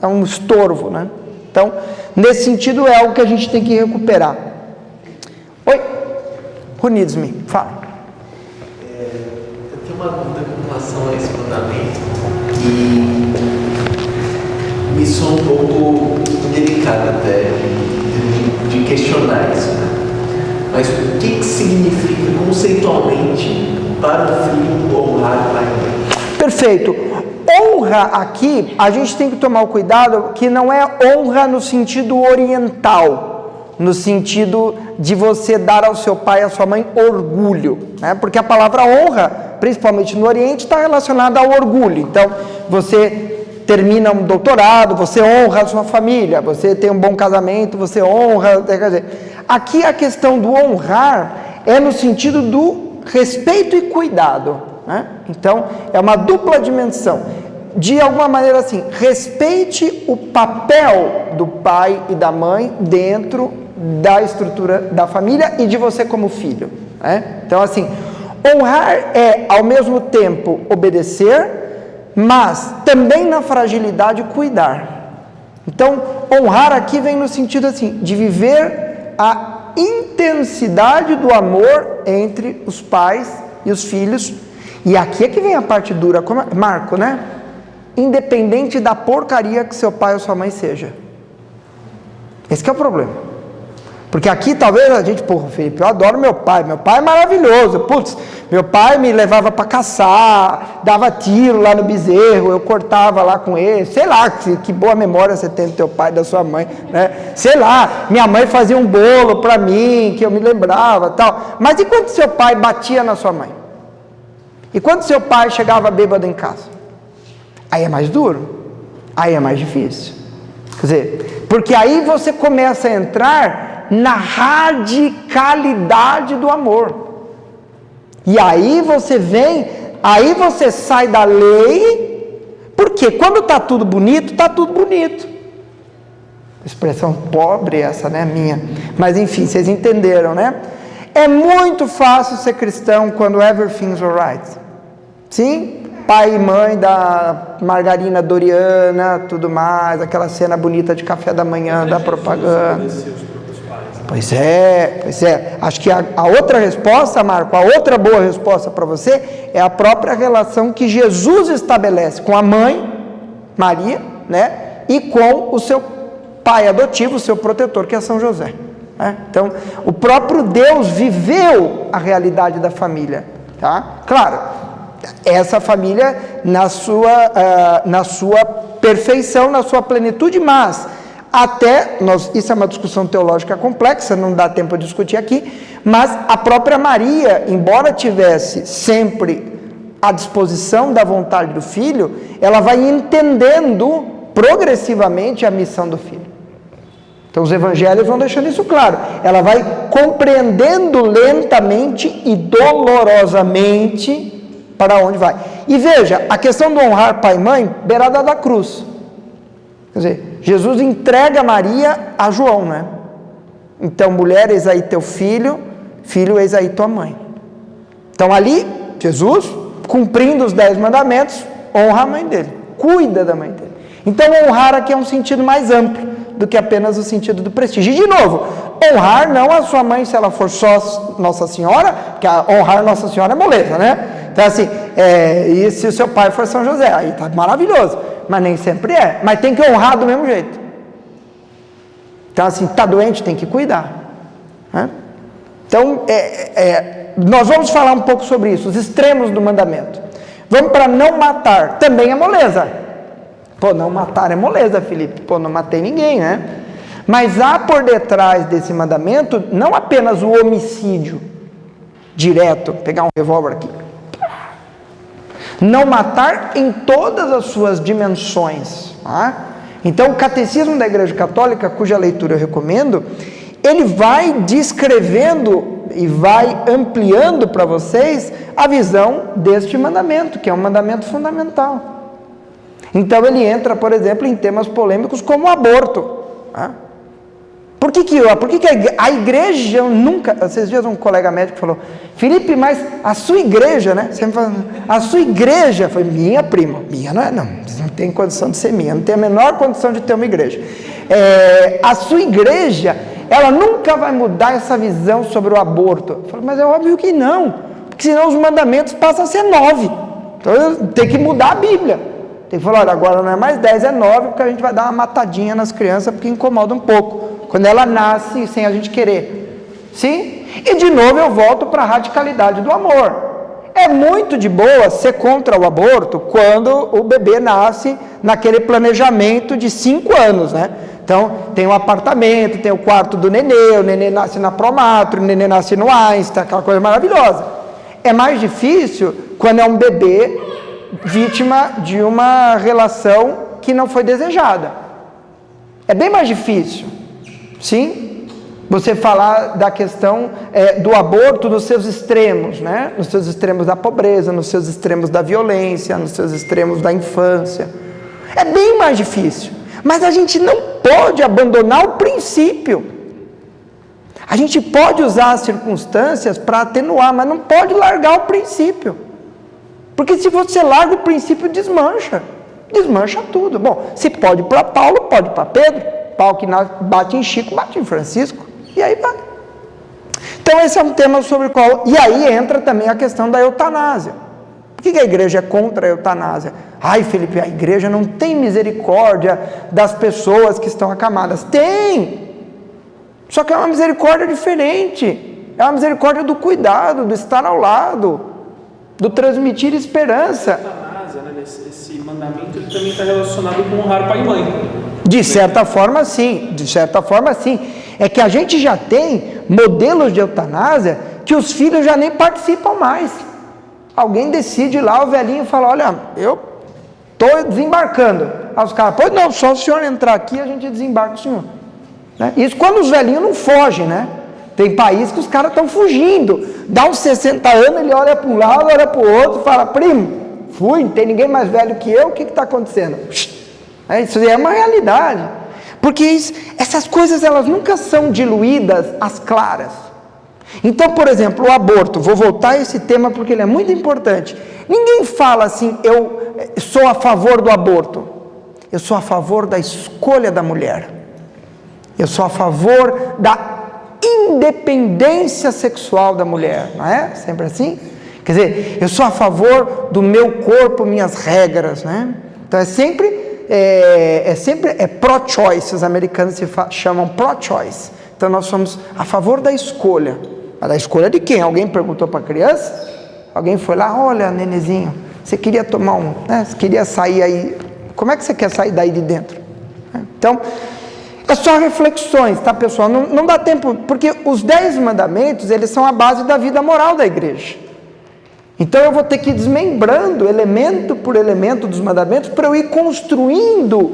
é um estorvo, né? Então, nesse sentido, é algo que a gente tem que recuperar. Oi? Runides-me, fala. Eu tenho uma dúvida com relação a esse mandamento que me soa um pouco delicado até de questionar isso, né? Mas o que significa conceitualmente para o filho honrar pai e mãe? Perfeito. Honra aqui, a gente tem que tomar o cuidado que não é honra no sentido oriental, no sentido de você dar ao seu pai e à sua mãe orgulho, né? Porque a palavra honra, principalmente no Oriente, está relacionada ao orgulho. Então, você termina um doutorado, você honra a sua família, você tem um bom casamento, você honra, quer dizer, aqui a questão do honrar é no sentido do respeito e cuidado, né? Então, é uma dupla dimensão. De alguma maneira assim, respeite o papel do pai e da mãe dentro da estrutura da família e de você como filho, né? Então, assim, honrar é, ao mesmo tempo, obedecer, mas também na fragilidade cuidar. Então, honrar aqui vem no sentido assim, de viver a intensidade do amor entre os pais e os filhos. E aqui é que vem a parte dura, Marco, né? Independente da porcaria que seu pai ou sua mãe seja. Esse que é o problema. Porque aqui talvez a gente, Felipe, eu adoro meu pai é maravilhoso, putz, meu pai me levava para caçar, dava tiro lá no bezerro, eu cortava lá com ele, sei lá, que boa memória você tem do teu pai e da sua mãe, né? Sei lá, minha mãe fazia um bolo para mim, que eu me lembrava, tal. Mas e quando seu pai batia na sua mãe? E quando seu pai chegava bêbado em casa? Aí é mais duro, aí é mais difícil. Quer dizer, porque aí você começa a entrar na radicalidade do amor. E aí você sai da lei, porque quando está tudo bonito, está tudo bonito. Expressão pobre essa, né, minha. Mas enfim, vocês entenderam, né? É muito fácil ser cristão quando everything's alright. Sim? Pai e mãe da margarina Doriana, tudo mais, aquela cena bonita de café da manhã, da propaganda. Pois é. Acho que a outra resposta, Marco, a outra boa resposta para você é a própria relação que Jesus estabelece com a mãe, Maria, né? E com o seu pai adotivo, o seu protetor, que é São José, né? Então, o próprio Deus viveu a realidade da família, tá? Claro, essa família na sua perfeição, na sua plenitude, mas isso é uma discussão teológica complexa, não dá tempo de discutir aqui, mas a própria Maria, embora tivesse sempre à disposição da vontade do filho, ela vai entendendo progressivamente a missão do filho. Então os evangelhos vão deixando isso claro, ela vai compreendendo lentamente e dolorosamente para onde vai. E veja, a questão do honrar pai e mãe, beirada da cruz. Quer dizer, Jesus entrega Maria a João, né? Então, mulher, eis aí teu filho, filho, eis aí tua mãe. Então ali, Jesus, cumprindo os 10 mandamentos, honra a mãe dele, cuida da mãe dele. Então honrar aqui é um sentido mais amplo do que apenas o sentido do prestígio. E de novo, honrar não a sua mãe se ela for só Nossa Senhora, porque honrar Nossa Senhora é moleza, né? Então assim, e se o seu pai for São José, aí tá maravilhoso, mas nem sempre é, mas tem que honrar do mesmo jeito. Então assim, tá doente, tem que cuidar, né? Então, nós vamos falar um pouco sobre isso, os extremos do mandamento. Vamos para não matar, também é moleza. Pô, não matar é moleza, Felipe. Pô, não matei ninguém, né? Mas há por detrás desse mandamento não apenas o homicídio direto, pegar um revólver aqui. Não matar em todas as suas dimensões. Tá? Então, o Catecismo da Igreja Católica, cuja leitura eu recomendo, ele vai descrevendo e vai ampliando para vocês a visão deste mandamento, que é um mandamento fundamental. Então ele entra, por exemplo, em temas polêmicos como o aborto. Tá? Por que a igreja nunca... Esses dias um colega médico falou, Felipe, mas a sua igreja, né? Sempre falando, a sua igreja, foi minha prima, minha não tem condição de ser minha, não tem a menor condição de ter uma igreja. A sua igreja, ela nunca vai mudar essa visão sobre o aborto. Eu falei, mas é óbvio que não, porque senão os mandamentos passam a ser 9. Então tem que mudar a Bíblia. Tem que falar, olha, agora não é mais 10, é 9, porque a gente vai dar uma matadinha nas crianças, porque incomoda um pouco, quando ela nasce sem a gente querer. Sim? E de novo eu volto para a radicalidade do amor. É muito de boa ser contra o aborto quando o bebê nasce naquele planejamento de 5 anos, né? Então, tem um apartamento, tem o quarto do nenê, o nenê nasce na Promatro, o nenê nasce no Einstein, aquela coisa maravilhosa. É mais difícil quando é um bebê vítima de uma relação que não foi desejada. É bem mais difícil, sim, você falar da questão do aborto nos seus extremos, né? Nos seus extremos da pobreza, nos seus extremos da violência, nos seus extremos da infância. É bem mais difícil, mas a gente não pode abandonar o princípio. A gente pode usar as circunstâncias para atenuar, mas não pode largar o princípio. Porque se você larga o princípio, desmancha tudo. Bom, se pode para Paulo, pode para Pedro. Pau que bate em Chico, bate em Francisco. E aí vai. Então esse é um tema sobre o qual... E aí entra também a questão da eutanásia. Por que a igreja é contra a eutanásia? Ai, Felipe, a igreja não tem misericórdia das pessoas que estão acamadas. Tem! Só que é uma misericórdia diferente. É uma misericórdia do cuidado, do estar ao lado, do transmitir esperança. Eutanásia, né? Esse mandamento ele também está relacionado com honrar pai e mãe. De certa forma, sim. É que a gente já tem modelos de eutanásia que os filhos já nem participam mais. Alguém decide lá, o velhinho fala, olha, eu estou desembarcando. Aí os caras, pois não, só o senhor entrar aqui a gente desembarca o senhor. Né? Isso quando os velhinhos não fogem, né? Tem país que os caras estão fugindo. Dá uns 60 anos, ele olha para um lado, olha para o outro, fala, primo, fui, não tem ninguém mais velho que eu, o que está acontecendo? Isso é uma realidade. Porque essas coisas, elas nunca são diluídas às claras. Então, por exemplo, o aborto, vou voltar a esse tema porque ele é muito importante. Ninguém fala assim, eu sou a favor do aborto. Eu sou a favor da escolha da mulher. Eu sou a favor da independência sexual da mulher, não é? Sempre assim? Quer dizer, eu sou a favor do meu corpo, minhas regras, né? Então é sempre pro-choice, os americanos se chamam pro-choice. Então nós somos a favor da escolha. Mas da escolha de quem? Alguém perguntou para a criança? Alguém foi lá, olha, nenezinho, você queria tomar você queria sair aí, como é que você quer sair daí de dentro? Então, é só reflexões, tá, pessoal? Não dá tempo, porque os 10 mandamentos, eles são a base da vida moral da igreja. Então eu vou ter que ir desmembrando elemento por elemento dos mandamentos para eu ir construindo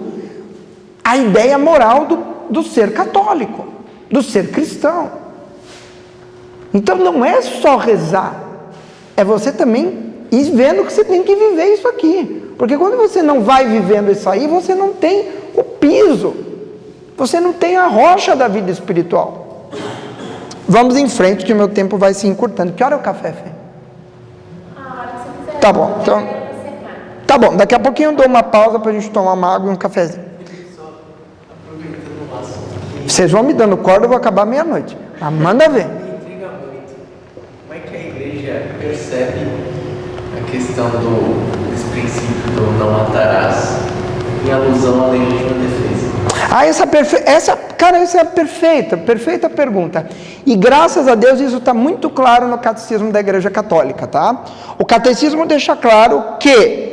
a ideia moral do ser católico, do ser cristão. Então não é só rezar, é você também ir vendo que você tem que viver isso aqui. Porque quando você não vai vivendo isso aí, você não tem o piso. Você não tem a rocha da vida espiritual. Vamos em frente, que o meu tempo vai se encurtando. Que hora é o café, Fê? Tá bom, então... Tá bom, daqui a pouquinho eu dou uma pausa para a gente tomar uma água e um cafezinho. Só aproveitando o assunto aqui. Vocês vão me dando corda, eu vou acabar meia-noite. Mas manda ver. Me intriga muito. Como é que a igreja percebe a questão desse princípio do não matarás em alusão à legítima defesa? Ah, essa é a perfeita pergunta. E graças a Deus isso está muito claro no Catecismo da Igreja Católica, tá? O Catecismo deixa claro que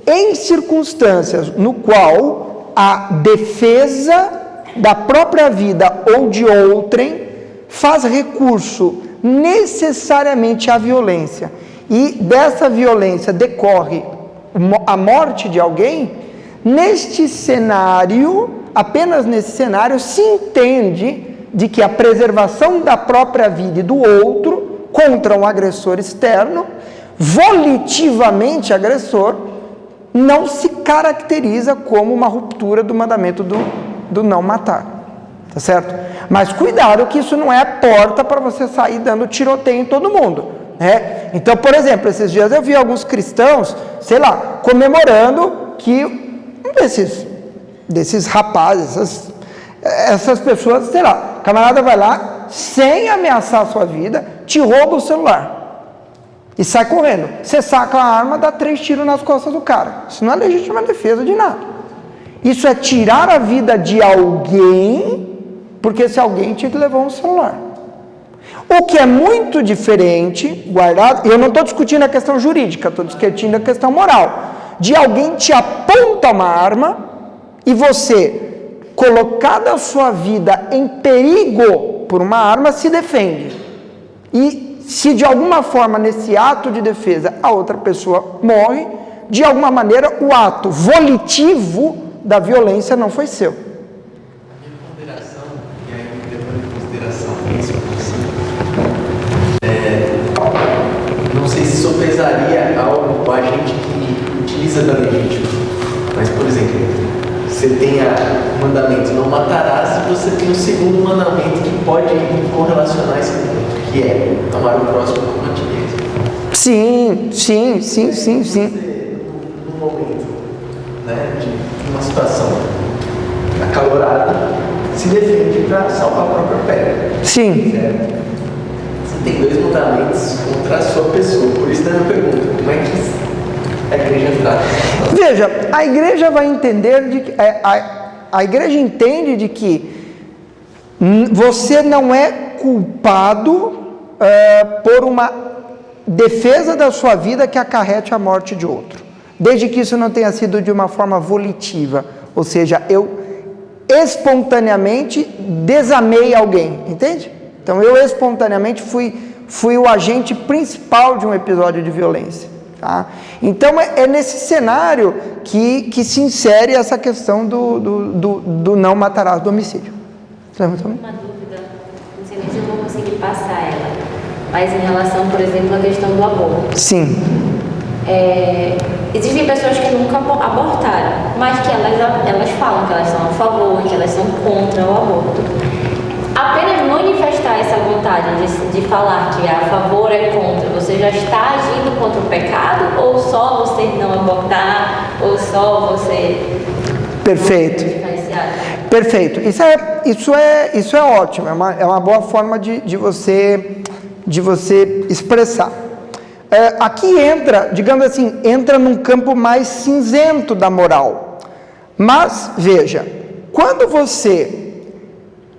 em circunstâncias no qual a defesa da própria vida ou de outrem faz recurso necessariamente à violência e dessa violência decorre a morte de alguém, neste cenário, apenas nesse cenário, se entende de que a preservação da própria vida e do outro contra um agressor externo, volitivamente agressor, não se caracteriza como uma ruptura do mandamento do não matar, tá certo? Mas cuidado que isso não é a porta para você sair dando tiroteio em todo mundo, né? Então, por exemplo, esses dias eu vi alguns cristãos, sei lá, comemorando que um desses rapazes, essas pessoas, sei lá, o camarada vai lá, sem ameaçar a sua vida, te rouba o celular e sai correndo. Você saca a arma, dá 3 tiros nas costas do cara. Isso não é legítima defesa de nada. Isso é tirar a vida de alguém, porque esse alguém tinha que levar um celular. O que é muito diferente, guardado, eu não estou discutindo a questão jurídica, estou discutindo a questão moral, de alguém te aponta uma arma e você, colocada a sua vida em perigo por uma arma, se defende. E se de alguma forma nesse ato de defesa a outra pessoa morre, de alguma maneira o ato volitivo da violência não foi seu. A minha ponderação, e aí levando em consideração isso, não sei se isso pesaria ao agente que utiliza da legítima, mas por exemplo, você tem o mandamento não matarás e você tem o segundo mandamento que pode correlacionar esse ponto, que é amar o próximo como a ti mesmo. Sim. Você, num momento, né, de uma situação acalorada, se defende para salvar a própria pele. Sim. Certo? Você tem 2 mandamentos contra a sua pessoa. Por isso, da minha pergunta, como é que a igreja trata? Veja, a igreja vai entender de que a igreja entende de que você não é culpado por uma defesa da sua vida que acarrete a morte de outro, desde que isso não tenha sido de uma forma volitiva, ou seja, eu espontaneamente desamei alguém, entende? Então eu espontaneamente fui o agente principal de um episódio de violência. Tá? Então é nesse cenário que se insere essa questão do não matarás, do homicídio. Uma dúvida, não sei nem se eu vou conseguir passar ela, mas em relação, por exemplo, à questão do aborto. Sim. Existem pessoas que nunca abortaram, mas que elas falam que elas são a favor, que elas são contra o aborto. Apenas manifestar essa vontade de falar que é a favor é contra, você já está agindo contra o pecado, ou só você não abortar, ou só você... Perfeito. Perfeito. Isso é ótimo, é uma boa forma de você expressar. Aqui entra, digamos assim, entra num campo mais cinzento da moral. Mas, veja, quando você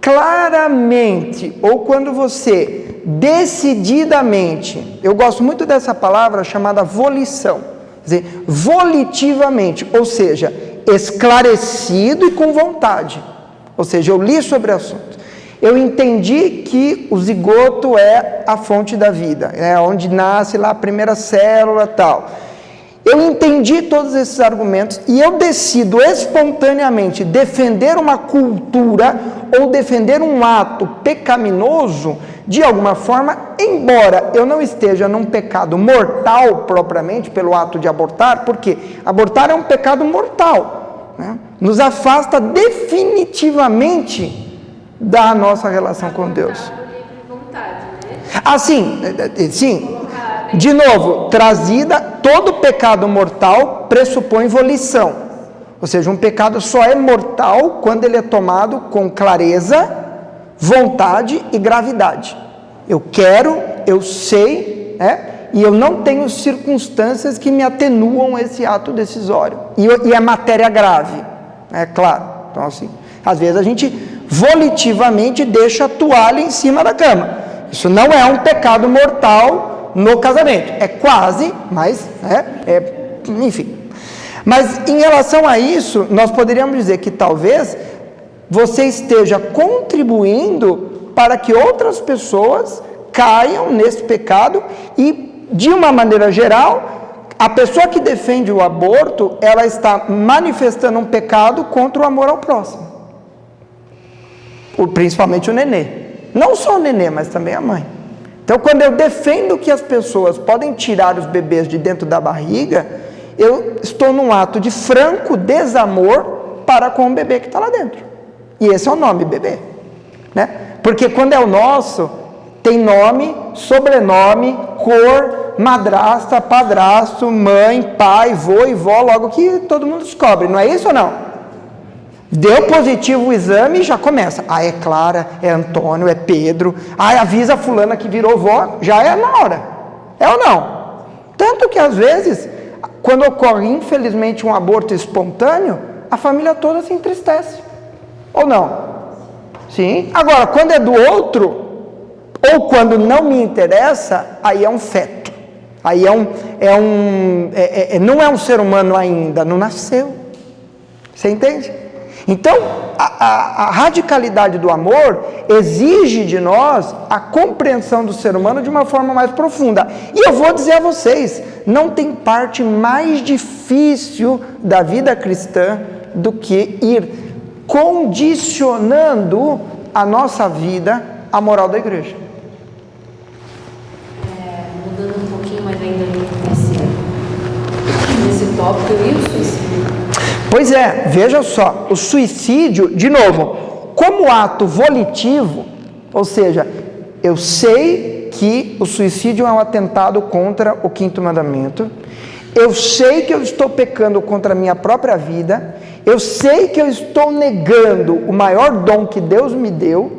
claramente, ou quando você decididamente, eu gosto muito dessa palavra chamada volição, quer dizer, volitivamente, ou seja, esclarecido e com vontade, ou seja, eu li sobre o assunto, eu entendi que o zigoto é a fonte da vida, é onde nasce lá a primeira célula e tal. Eu entendi todos esses argumentos e eu decido espontaneamente defender uma cultura ou defender um ato pecaminoso de alguma forma, embora eu não esteja num pecado mortal propriamente pelo ato de abortar, porque abortar é um pecado mortal, né? Nos afasta definitivamente da nossa relação com Deus. Vontade, né? Sim. De novo, trazida, todo pecado mortal pressupõe volição. Ou seja, um pecado só é mortal quando ele é tomado com clareza, vontade e gravidade. Eu quero, eu sei, e eu não tenho circunstâncias que me atenuam esse ato decisório. E é matéria grave, é claro. Então, assim, às vezes a gente volitivamente deixa a toalha em cima da cama. Isso não é um pecado mortal no casamento. É quase, mas, enfim. Mas em relação a isso, nós poderíamos dizer que talvez você esteja contribuindo para que outras pessoas caiam nesse pecado e, de uma maneira geral, a pessoa que defende o aborto, ela está manifestando um pecado contra o amor ao próximo. Principalmente o nenê. Não só o nenê, mas também a mãe. Então, quando eu defendo que as pessoas podem tirar os bebês de dentro da barriga, eu estou num ato de franco desamor para com o bebê que está lá dentro. E esse é o nome, bebê. Né? Porque quando é o nosso, tem nome, sobrenome, cor, madrasta, padrasto, mãe, pai, vô e vó, logo que todo mundo descobre. Não é isso ou não? Deu positivo o exame e já começa. Ah, é Clara, é Antônio, é Pedro. Ah, avisa a fulana que virou vó. Já é na hora. É ou não? Tanto que às vezes, quando ocorre infelizmente um aborto espontâneo, a família toda se entristece. Ou não? Sim. Agora, quando é do outro, ou quando não me interessa, aí é um feto. Aí não é um ser humano ainda, não nasceu. Você entende? Então, a radicalidade do amor exige de nós a compreensão do ser humano de uma forma mais profunda. E eu vou dizer a vocês, não tem parte mais difícil da vida cristã do que ir condicionando a nossa vida à moral da igreja. Mudando um pouquinho, mas ainda nesse tópico, e o suicídio? Pois é, veja só, o suicídio, de novo, como ato volitivo, ou seja, eu sei que o suicídio é um atentado contra o 5º mandamento, eu sei que eu estou pecando contra a minha própria vida, eu sei que eu estou negando o maior dom que Deus me deu,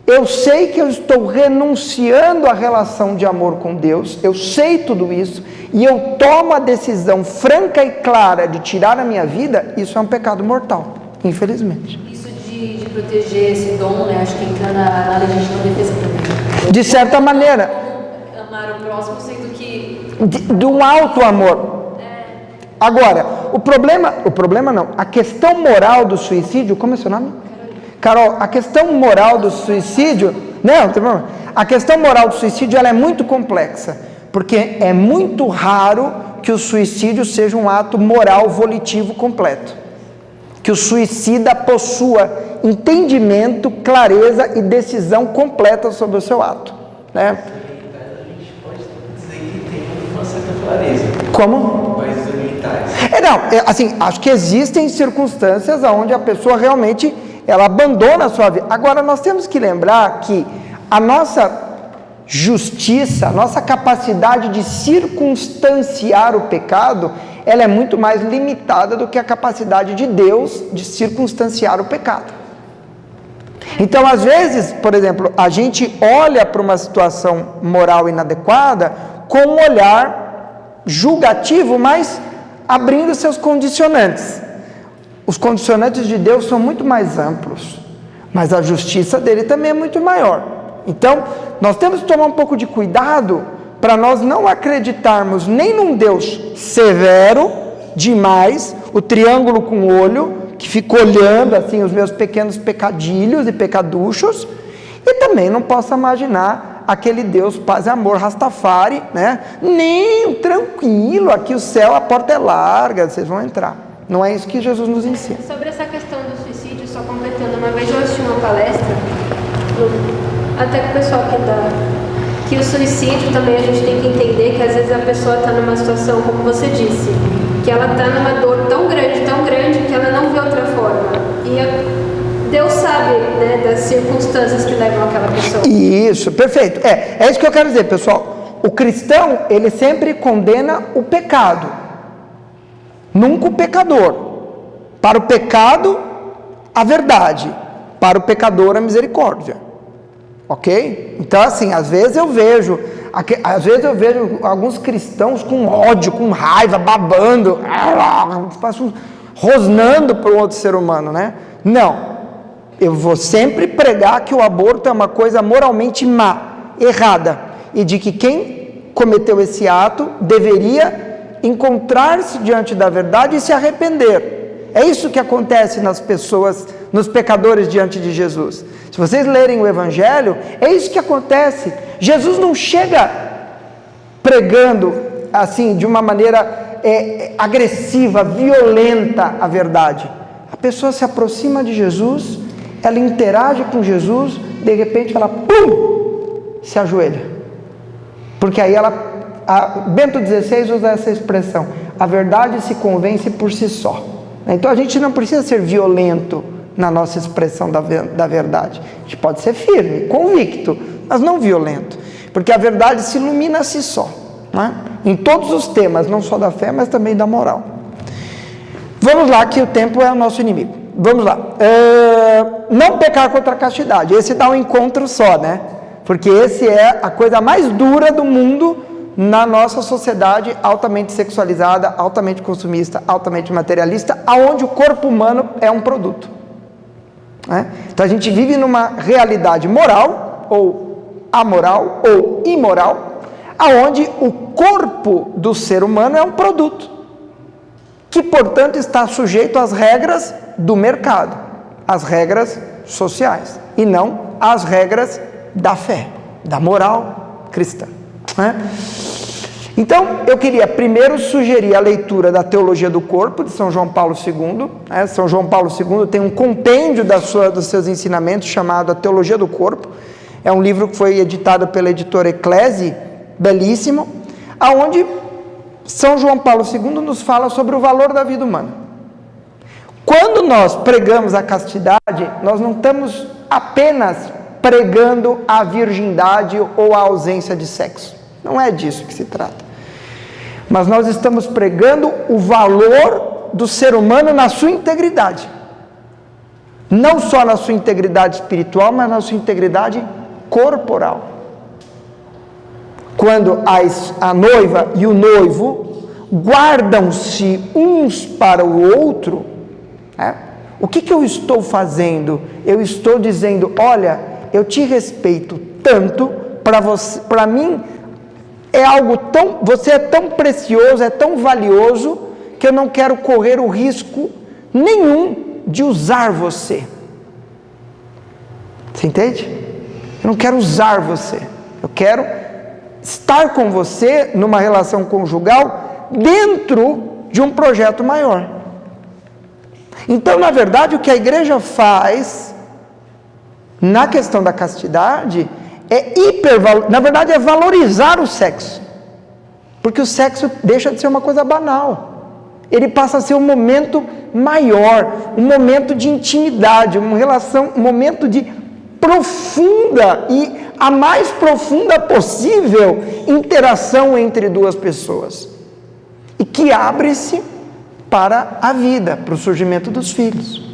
eu sei que eu estou renunciando à relação de amor com Deus, eu sei tudo isso, e eu tomo a decisão franca e clara de tirar a minha vida, isso é um pecado mortal, infelizmente. Isso de proteger esse dom, né? Acho que entra na legítima defesa também. De certa maneira. Amar o próximo, sendo que... De um alto amor. Agora, o problema não, a questão moral do suicídio, como é seu nome? Carol, a questão moral do suicídio, não tem problema. A questão moral do suicídio, ela é muito complexa, porque é muito raro que o suicídio seja um ato moral volitivo completo. Que o suicida possua entendimento, clareza e decisão completa sobre o seu ato. Né? A gente pode dizer que tem uma certa clareza. Como? Países orientais. Acho que existem circunstâncias onde a pessoa realmente ela abandona a sua vida. Agora, nós temos que lembrar que a nossa justiça, a nossa capacidade de circunstanciar o pecado, ela é muito mais limitada do que a capacidade de Deus de circunstanciar o pecado. Então, às vezes, por exemplo, a gente olha para uma situação moral inadequada com um olhar julgativo, mas abrindo seus condicionantes. Os condicionantes de Deus são muito mais amplos, mas a justiça dele também é muito maior. Então, nós temos que tomar um pouco de cuidado para nós não acreditarmos nem num Deus severo demais, o triângulo com o olho, que fica olhando assim os meus pequenos pecadilhos e pecaduchos, e também não posso imaginar aquele Deus paz e amor Rastafari, né? Nem tranquilo, aqui o céu, a porta é larga, vocês vão entrar. Não é isso que Jesus nos ensina. Sobre essa questão do suicídio, só completando, uma vez eu assisti uma palestra, até com o pessoal que o suicídio também a gente tem que entender que às vezes a pessoa está numa situação, como você disse, que ela está numa dor tão grande, que ela não vê outra forma. E Deus sabe, né, das circunstâncias que levam aquela pessoa. Isso, perfeito. É isso que eu quero dizer, pessoal. o cristão, ele sempre condena o pecado, nunca o pecador. Para o pecado, a verdade. Para o pecador, a misericórdia. Ok? Então, assim, às vezes eu vejo alguns cristãos com ódio, com raiva, babando, rosnando para o outro ser humano, né? Não. Eu vou sempre pregar que o aborto é uma coisa moralmente má, errada, e de que quem cometeu esse ato deveria encontrar-se diante da verdade e se arrepender. É isso que acontece nas pessoas, nos pecadores diante de Jesus. Se vocês lerem o Evangelho, é isso que acontece. Jesus não chega pregando assim, de uma maneira agressiva, violenta a verdade. A pessoa se aproxima de Jesus, ela interage com Jesus, de repente ela, pum, se ajoelha. Porque aí Bento XVI usa essa expressão, a verdade se convence por si só. Então a gente não precisa ser violento na nossa expressão da verdade. A gente pode ser firme, convicto, mas não violento. Porque a verdade se ilumina a si só, né? Em todos os temas, não só da fé, mas também da moral. Vamos lá, que o tempo é o nosso inimigo. Vamos lá. Não pecar contra a castidade. Esse dá um encontro só, né? Porque esse é a coisa mais dura do mundo na nossa sociedade altamente sexualizada, altamente consumista, altamente materialista, aonde o corpo humano é um produto. Né? Então a gente vive numa realidade moral, ou amoral, ou imoral, aonde o corpo do ser humano é um produto, que portanto está sujeito às regras do mercado, às regras sociais, e não às regras da fé, da moral cristã. Né? Então, eu queria primeiro sugerir a leitura da Teologia do Corpo, de São João Paulo II. Né? São João Paulo II tem um compêndio dos seus ensinamentos chamado A Teologia do Corpo. É um livro que foi editado pela editora Eclesi, belíssimo, aonde São João Paulo II nos fala sobre o valor da vida humana. Quando nós pregamos a castidade, nós não estamos apenas pregando a virgindade ou a ausência de sexo. Não é disso que se trata. Mas nós estamos pregando o valor do ser humano na sua integridade. Não só na sua integridade espiritual, mas na sua integridade corporal. Quando a noiva e o noivo guardam-se uns para o outro, né? O que eu estou fazendo? Eu estou dizendo, olha, eu te respeito tanto, para mim é algo você é tão precioso, é tão valioso, que eu não quero correr o risco nenhum de usar você. Você entende? Eu não quero usar você, eu quero estar com você numa relação conjugal dentro de um projeto maior. Então, na verdade, o que a igreja faz na questão da castidade na verdade é valorizar o sexo, porque o sexo deixa de ser uma coisa banal, ele passa a ser um momento maior, um momento de intimidade, um momento de profunda e a mais profunda possível interação entre duas pessoas, e que abre-se para a vida, para o surgimento dos filhos.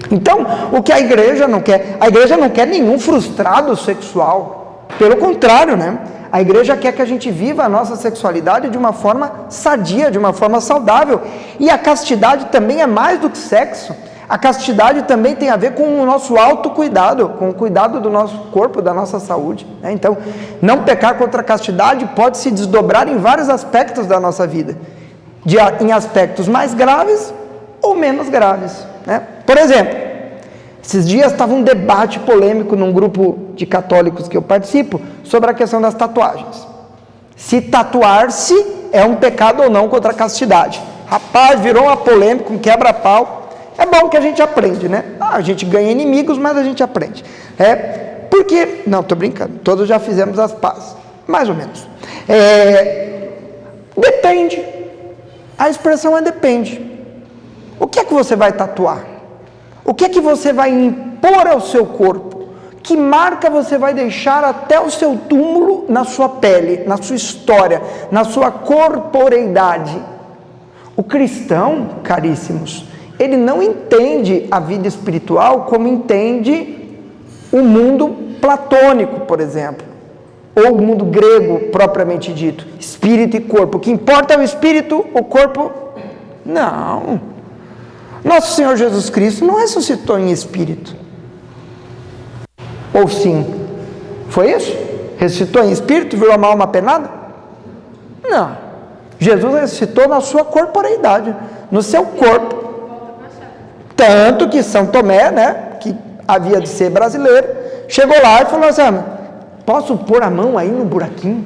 Então, o que a igreja não quer nenhum frustrado sexual, pelo contrário, né? A igreja quer que a gente viva a nossa sexualidade de uma forma sadia, de uma forma saudável, e a castidade também é mais do que sexo. A castidade também tem a ver com o nosso autocuidado, com o cuidado do nosso corpo, da nossa saúde, né? Então, não pecar contra a castidade pode se desdobrar em vários aspectos da nossa vida, em aspectos mais graves ou menos graves, né? Por exemplo, esses dias estava um debate polêmico num grupo de católicos que eu participo sobre a questão das tatuagens. Se tatuar-se é um pecado ou não contra a castidade. Rapaz, virou uma polêmica, um quebra-pau. É bom que a gente aprende, né? A gente ganha inimigos, mas a gente aprende. Porque, não, estou brincando, todos já fizemos as pazes, mais ou menos. Depende. A expressão é depende. O que é que você vai tatuar? O que é que você vai impor ao seu corpo? Que marca você vai deixar até o seu túmulo na sua pele, na sua história, na sua corporeidade? O cristão, caríssimos, ele não entende a vida espiritual como entende o mundo platônico, por exemplo, ou o mundo grego propriamente dito, espírito e corpo. O que importa é o espírito, o corpo, não. Nosso Senhor Jesus Cristo não ressuscitou em espírito. Ou sim? Foi isso? Ressuscitou em espírito, virou uma alma penada? Não. Jesus ressuscitou na sua corporeidade, no seu corpo. Tanto que São Tomé, né, que havia de ser brasileiro, chegou lá e falou assim: posso pôr a mão aí no buraquinho?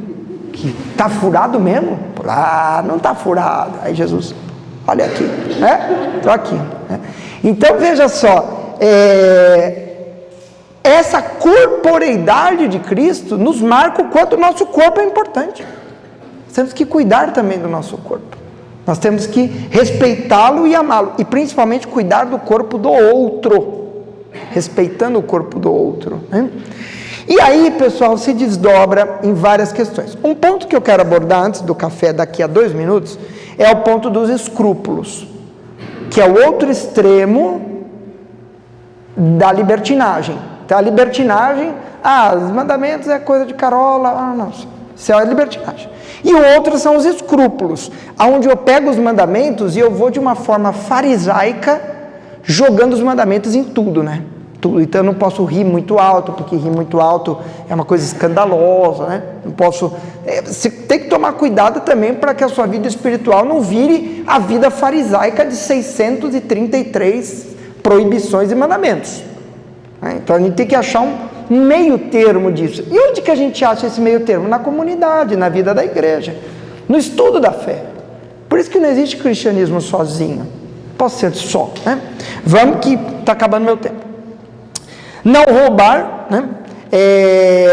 Que está furado mesmo? Ah, não está furado. Aí Jesus, olha aqui, né? Estou aqui. Né? Então veja só, essa corporeidade de Cristo nos marca o quanto o nosso corpo é importante. Nós temos que cuidar também do nosso corpo. Nós temos que respeitá-lo e amá-lo. E principalmente cuidar do corpo do outro. Respeitando o corpo do outro. Né? E aí, pessoal, se desdobra em várias questões. Um ponto que eu quero abordar antes do café, daqui a 2 minutos, é o ponto dos escrúpulos. Que é o outro extremo da libertinagem. Então, a libertinagem, os mandamentos é coisa de carola, não, isso é libertinagem. E o outro são os escrúpulos, onde eu pego os mandamentos e eu vou de uma forma farisaica, jogando os mandamentos em tudo, né? Tudo. Então eu não posso rir muito alto, porque rir muito alto é uma coisa escandalosa, né? Não posso... Você tem que tomar cuidado também para que a sua vida espiritual não vire a vida farisaica de 633 proibições e mandamentos. Então a gente tem que achar um meio termo disso. E onde que a gente acha esse meio termo? Na comunidade, na vida da igreja, no estudo da fé. Por isso que não existe cristianismo sozinho. Posso ser só, né? Vamos que está acabando meu tempo. Não roubar, né?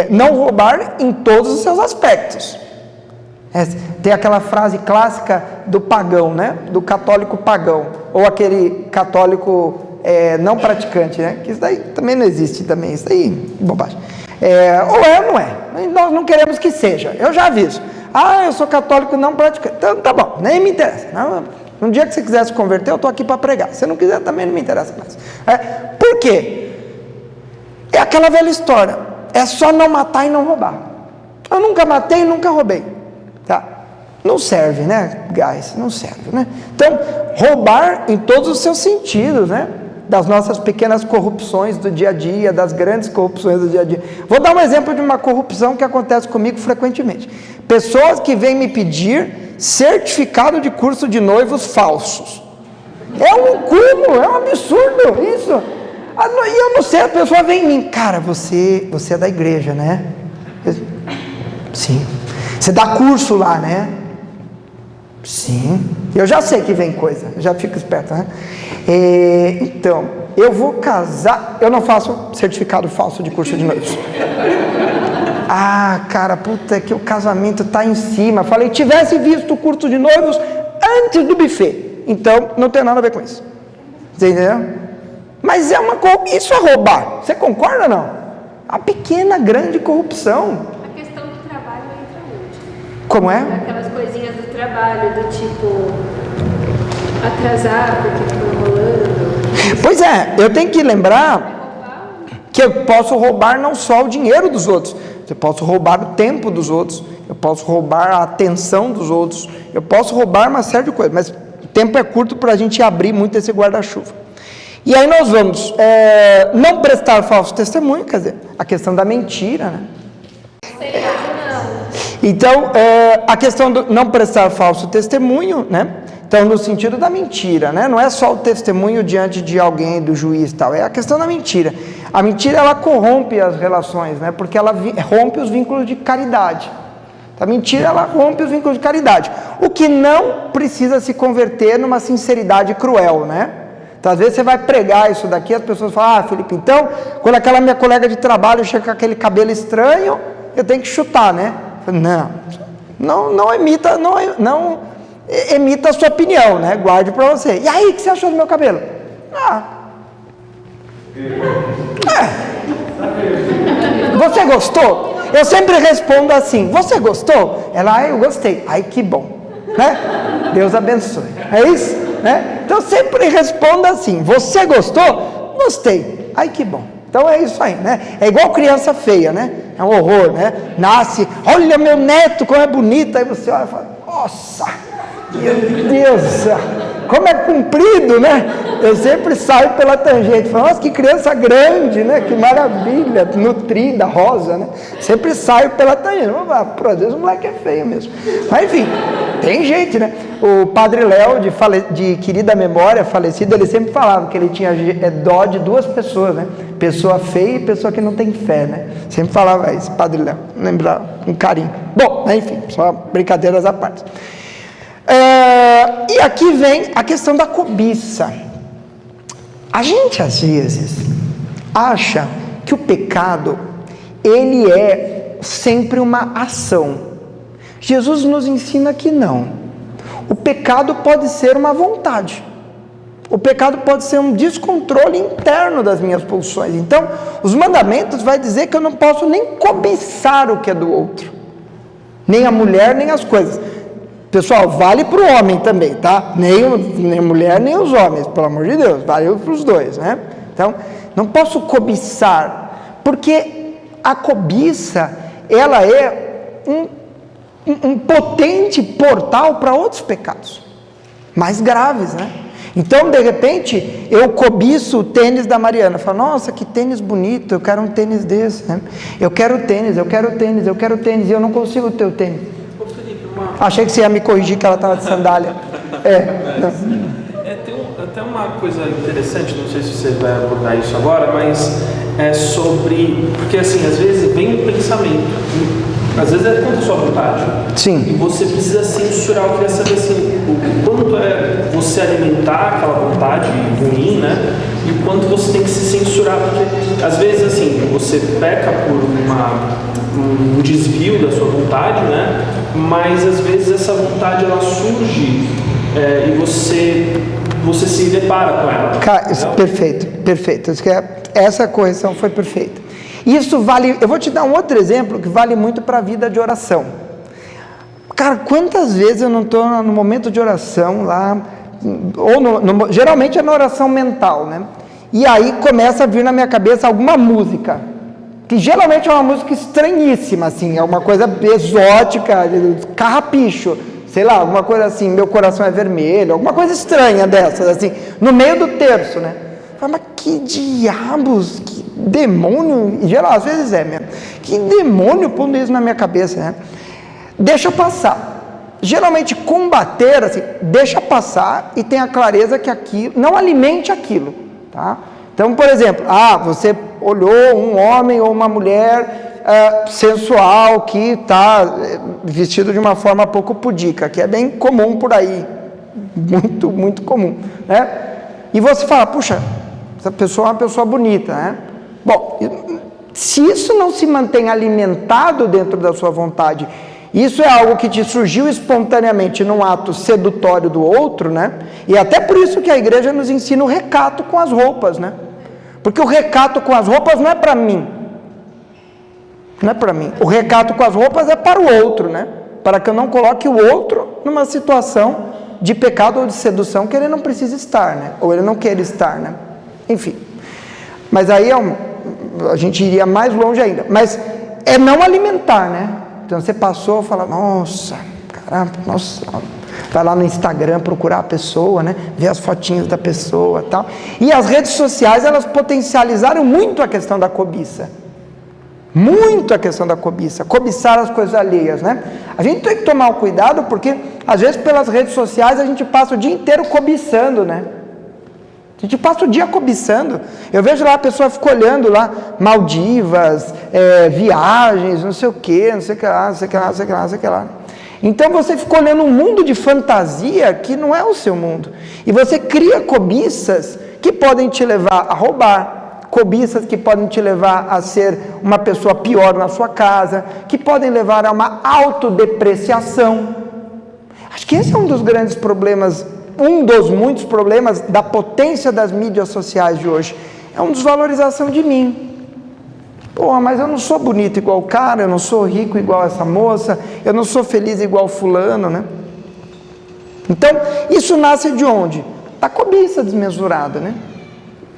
Não roubar em todos os seus aspectos. Tem aquela frase clássica do pagão, né? Do católico pagão, ou aquele católico não praticante, né? Que isso daí também não existe também, isso daí bobagem. Ou é ou não é, nós não queremos que seja, eu já aviso. Eu sou católico não praticante, então tá bom, nem me interessa. Um dia que você quiser se converter, eu estou aqui para pregar. Se não quiser, também não me interessa mais. Por quê? É aquela velha história, é só não matar e não roubar. Eu nunca matei e nunca roubei. Tá? Não serve, né, guys? Não serve, né? Então, roubar em todos os seus sentidos, né? Das nossas pequenas corrupções do dia a dia, das grandes corrupções do dia a dia. Vou dar um exemplo de uma corrupção que acontece comigo frequentemente. Pessoas que vêm me pedir certificado de curso de noivos falsos. É um cúmulo, é um absurdo isso. E eu não sei, a pessoa vem em mim, cara, você é da igreja, né? Sim. Você dá curso lá, né? Sim. Eu já sei que vem coisa, eu já fico esperto, né? Então, eu vou casar, eu não faço certificado falso de curso de noivos. Cara, puta, que o casamento tá em cima. Falei, tivesse visto o curso de noivos antes do buffet. Então, não tem nada a ver com isso. Você entendeu? Mas isso é roubar. Você concorda ou não? A pequena, grande corrupção. A questão do trabalho entra onde? Como é? Aquelas coisinhas do trabalho, do tipo atrasar porque ficou enrolando. Pois é, eu tenho que lembrar que eu posso roubar não só o dinheiro dos outros, eu posso roubar o tempo dos outros, eu posso roubar a atenção dos outros, eu posso roubar uma série de coisas, mas o tempo é curto para a gente abrir muito esse guarda-chuva. E aí nós vamos não prestar falso testemunho, quer dizer, a questão da mentira, né? Então, a questão do não prestar falso testemunho, né? Então, no sentido da mentira, né? Não é só o testemunho diante de alguém, do juiz e tal, é a questão da mentira. A mentira, ela corrompe as relações, né? Porque ela rompe os vínculos de caridade. A mentira, ela rompe os vínculos de caridade. O que não precisa se converter numa sinceridade cruel, né? Então, às vezes você vai pregar isso daqui, as pessoas falam, Felipe, então, quando aquela minha colega de trabalho chega com aquele cabelo estranho, eu tenho que chutar, né? Não emita a sua opinião, né? Guarde para você. E aí, o que você achou do meu cabelo? Você gostou? Eu sempre respondo assim, você gostou? Ela, eu gostei. Ai, que bom. Né? Deus abençoe. É isso? Né? Então, eu sempre respondo assim, você gostou? Gostei. Ai, que bom. Então, é isso aí, né? É igual criança feia, né? É um horror, né? Nasce, olha meu neto, como é bonito. Aí você olha e fala, nossa, meu Deus do céu, como é comprido, né? Eu sempre saio pela tangente, falo, nossa, que criança grande, né? Que maravilha, nutrida, rosa, né? Sempre saio pela tangente. Às vezes o moleque é feio mesmo. Mas enfim, tem gente, né? O padre Léo, de querida memória, falecido, ele sempre falava que ele tinha dó de duas pessoas, né? Pessoa feia e pessoa que não tem fé, né? Sempre falava isso, padre Léo, lembrava com carinho. Bom, enfim, só brincadeiras à parte. E aqui vem a questão da cobiça. A gente às vezes acha que o pecado ele é sempre uma ação. Jesus nos ensina que não. O pecado pode ser uma vontade. O pecado pode ser um descontrole interno das minhas pulsões. Então, os mandamentos vai dizer que eu não posso nem cobiçar o que é do outro. Nem a mulher, nem as coisas. Pessoal, vale para o homem também, tá? Nem a mulher, nem os homens, pelo amor de Deus, vale para os dois, né? Então, não posso cobiçar, porque a cobiça, ela é um potente portal para outros pecados, mais graves, né? Então, de repente, eu cobiço o tênis da Mariana, eu falo, nossa, que tênis bonito, eu quero um tênis desse, né? Eu quero tênis, e eu não consigo ter o tênis. Achei que você ia me corrigir que ela estava de sandália. Tem até uma coisa interessante, não sei se você vai abordar isso agora, mas é sobre... Porque assim, às vezes vem um pensamento, às vezes é contra a sua vontade. Sim. E você precisa censurar, eu queria saber assim, o quanto é você alimentar aquela vontade ruim, né? E o quanto você tem que se censurar, porque às vezes assim, você peca por um desvio da sua vontade, né? Mas às vezes essa vontade ela surge e você se depara com ela. Perfeito. Essa correção foi perfeita. Isso vale, eu vou te dar um outro exemplo que vale muito para a vida de oração. Cara, quantas vezes eu não estou no momento de oração lá, ou geralmente é na oração mental, né? E aí começa a vir na minha cabeça alguma música, que geralmente é uma música estranhíssima, assim, é uma coisa exótica, carrapicho, sei lá, alguma coisa assim, meu coração é vermelho, alguma coisa estranha dessas, assim, no meio do terço, né? Mas que diabos, que demônio, em geral, às vezes é mesmo, que demônio pondo isso na minha cabeça, né? Deixa passar. Geralmente combater, assim, deixa passar e tenha clareza que aquilo, não alimente aquilo, tá? Então, por exemplo, você olhou um homem ou uma mulher sensual que está vestido de uma forma pouco pudica, que é bem comum por aí, muito, muito comum, né? E você fala, puxa, essa pessoa é uma pessoa bonita, né? Bom, se isso não se mantém alimentado dentro da sua vontade, isso é algo que te surgiu espontaneamente num ato sedutório do outro, né? E até por isso que a igreja nos ensina o recato com as roupas, né? Porque o recato com as roupas não é para mim. Não é para mim. O recato com as roupas é para o outro, né? Para que eu não coloque o outro numa situação de pecado ou de sedução que ele não precisa estar, né? Ou ele não quer estar, né? Enfim. Mas aí a gente iria mais longe ainda. Mas é não alimentar, né? Então você passou e fala, nossa, caramba, nossa, vai lá no Instagram procurar a pessoa, né? Ver as fotinhas da pessoa e tal. E as redes sociais, elas potencializaram muito a questão da cobiça. Muito a questão da cobiça. Cobiçar as coisas alheias, né? A gente tem que tomar cuidado porque, às vezes, pelas redes sociais, a gente passa o dia inteiro cobiçando, né? A gente passa o dia cobiçando. Eu vejo lá, a pessoa fica olhando lá, Maldivas, viagens, não sei o que, não sei o que lá, não sei o que lá, não sei o que lá, não sei o que lá. Então você fica olhando um mundo de fantasia que não é o seu mundo. E você cria cobiças que podem te levar a roubar, cobiças que podem te levar a ser uma pessoa pior na sua casa, que podem levar a uma autodepreciação. Acho que esse é um dos grandes problemas, um dos muitos problemas da potência das mídias sociais de hoje. É uma desvalorização de mim. Pô, mas eu não sou bonito igual o cara, eu não sou rico igual essa moça, eu não sou feliz igual fulano, né? Então, isso nasce de onde? Da cobiça desmesurada, né?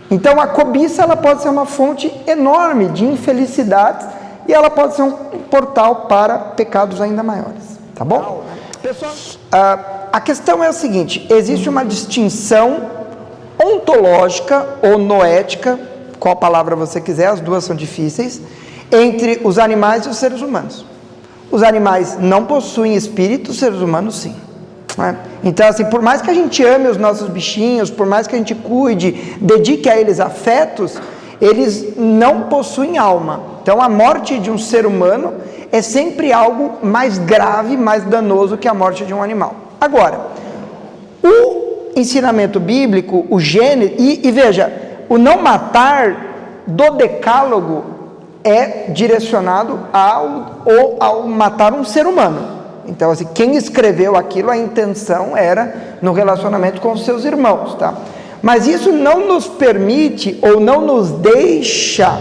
Então, a cobiça, ela pode ser uma fonte enorme de infelicidades e ela pode ser um portal para pecados ainda maiores, tá bom? Pessoal, a questão é a seguinte, existe uma distinção ontológica ou noética, qual palavra você quiser, as duas são difíceis, entre os animais e os seres humanos. Os animais não possuem espírito, os seres humanos sim. Então, assim, por mais que a gente ame os nossos bichinhos, por mais que a gente cuide, dedique a eles afetos, eles não possuem alma. Então, a morte de um ser humano é sempre algo mais grave, mais danoso que a morte de um animal. Agora, o ensinamento bíblico, o Gênesis, e veja, o não matar do decálogo é direcionado ao matar um ser humano. Então, assim, quem escreveu aquilo, a intenção era no relacionamento com os seus irmãos, tá? Mas isso não nos permite ou não nos deixa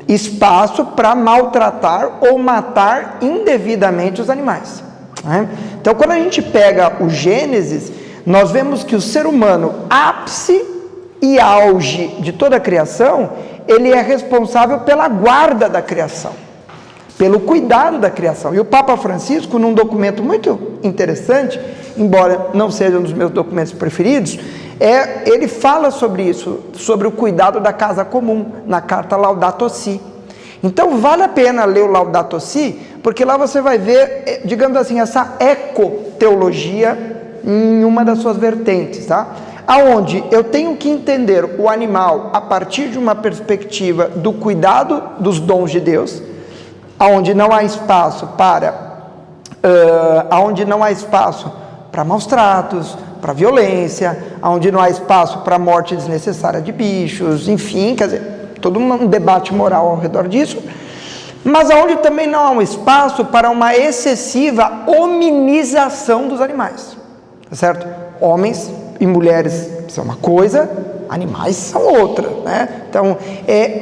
espaço para maltratar ou matar indevidamente os animais, né? Então, quando a gente pega o Gênesis, nós vemos que o ser humano, ápice e auge de toda a criação, ele é responsável pela guarda da criação, pelo cuidado da criação. E o Papa Francisco, num documento muito interessante, embora não seja um dos meus documentos preferidos, ele fala sobre isso, sobre o cuidado da casa comum, na carta Laudato Si. Então vale a pena ler o Laudato Si, porque lá você vai ver, digamos assim, essa ecoteologia em uma das suas vertentes, tá? Aonde eu tenho que entender o animal a partir de uma perspectiva do cuidado dos dons de Deus, aonde não há espaço para maus tratos, para violência, aonde não há espaço para morte desnecessária de bichos, enfim, quer dizer, todo um debate moral ao redor disso, mas aonde também não há um espaço para uma excessiva hominização dos animais, tá certo? Homens e mulheres são uma coisa, animais são outra, né? Então,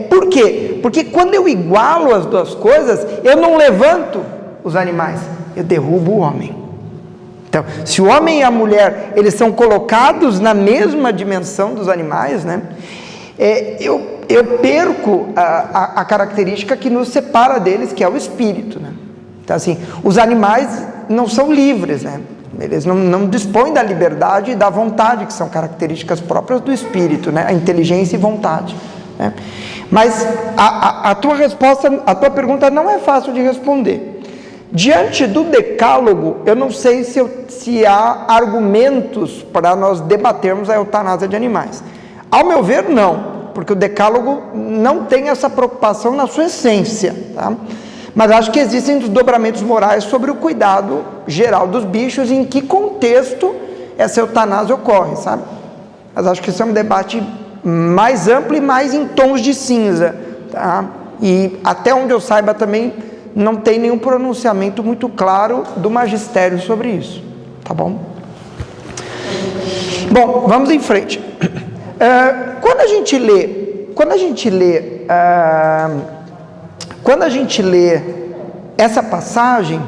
por quê? Porque quando eu igualo as duas coisas, eu não levanto os animais, eu derrubo o homem. Então, se o homem e a mulher, eles são colocados na mesma dimensão dos animais, né? Eu perco a característica que nos separa deles, que é o espírito, né? Então, assim, os animais não são livres, né? Eles não dispõem da liberdade e da vontade, que são características próprias do espírito, né? A inteligência e vontade, né? Mas a tua resposta, a tua pergunta não é fácil de responder. Diante do decálogo, eu não sei se há argumentos para nós debatermos a eutanásia de animais. Ao meu ver, não, porque o decálogo não tem essa preocupação na sua essência, tá? Mas acho que existem desdobramentos morais sobre o cuidado geral dos bichos e em que contexto essa eutanásia ocorre, sabe? Mas acho que isso é um debate mais amplo e mais em tons de cinza, tá? E até onde eu saiba também não tem nenhum pronunciamento muito claro do magistério sobre isso, tá bom? Bom, vamos em frente. Quando a gente lê essa passagem,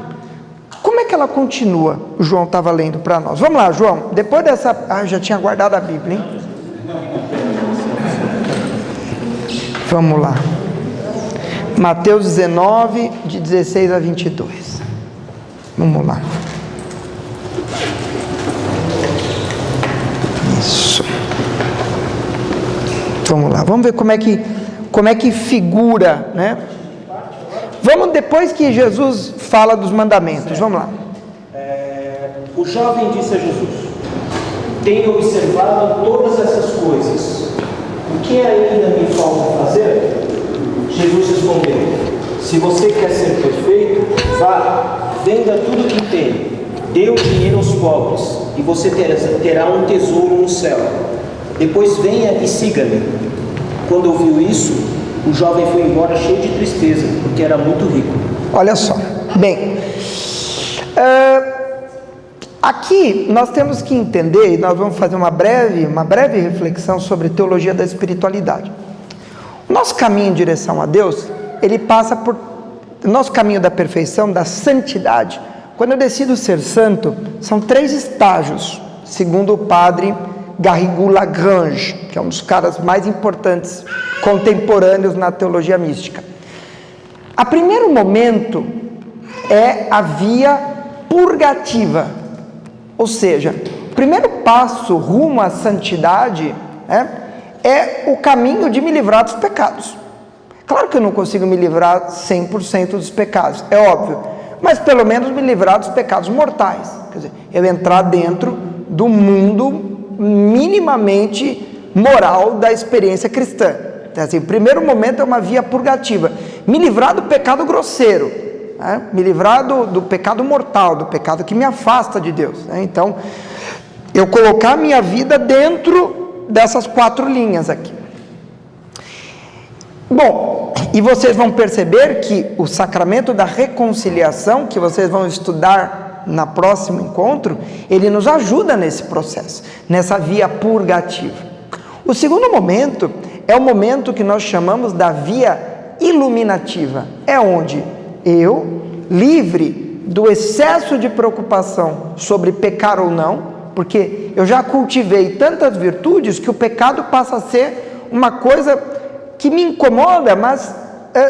como é que ela continua? O João estava lendo para nós. Vamos lá, João. Depois dessa... já tinha guardado a Bíblia, hein? Vamos lá. Mateus 19, de 16 a 22. Vamos lá. Isso. Vamos lá. Vamos ver como é que figura, né? Vamos depois que Jesus fala dos mandamentos. Vamos lá. O jovem disse a Jesus: tenho observado todas essas coisas. O que ainda me falta fazer? Jesus respondeu: se você quer ser perfeito, vá, venda tudo que tem, dê o dinheiro aos pobres, e você terá um tesouro no céu. Depois venha e siga-me. Quando ouviu isso, o jovem foi embora cheio de tristeza, porque era muito rico. Olha só, bem, aqui nós temos que entender, e nós vamos fazer uma breve reflexão sobre teologia da espiritualidade. O nosso caminho em direção a Deus, ele passa por... O nosso caminho da perfeição, da santidade, quando eu decido ser santo, são 3 estágios, segundo o padre Garrigou Lagrange, que é um dos caras mais importantes contemporâneos na teologia mística. O primeiro momento é a via purgativa, ou seja, o primeiro passo rumo à santidade é o caminho de me livrar dos pecados. Claro que eu não consigo me livrar 100% dos pecados, é óbvio, mas pelo menos me livrar dos pecados mortais, quer dizer, eu entrar dentro do mundo minimamente moral da experiência cristã. Então, assim, o primeiro momento é uma via purgativa, me livrar do pecado grosseiro, me livrar do pecado mortal, do pecado que me afasta de Deus. Então, eu colocar a minha vida dentro dessas 4 linhas aqui. Bom, e vocês vão perceber que o sacramento da reconciliação, que vocês vão estudar no próximo encontro, ele nos ajuda nesse processo, nessa via purgativa. O segundo momento é o momento que nós chamamos da via iluminativa, é onde eu, livre do excesso de preocupação sobre pecar ou não, porque eu já cultivei tantas virtudes que o pecado passa a ser uma coisa que me incomoda, mas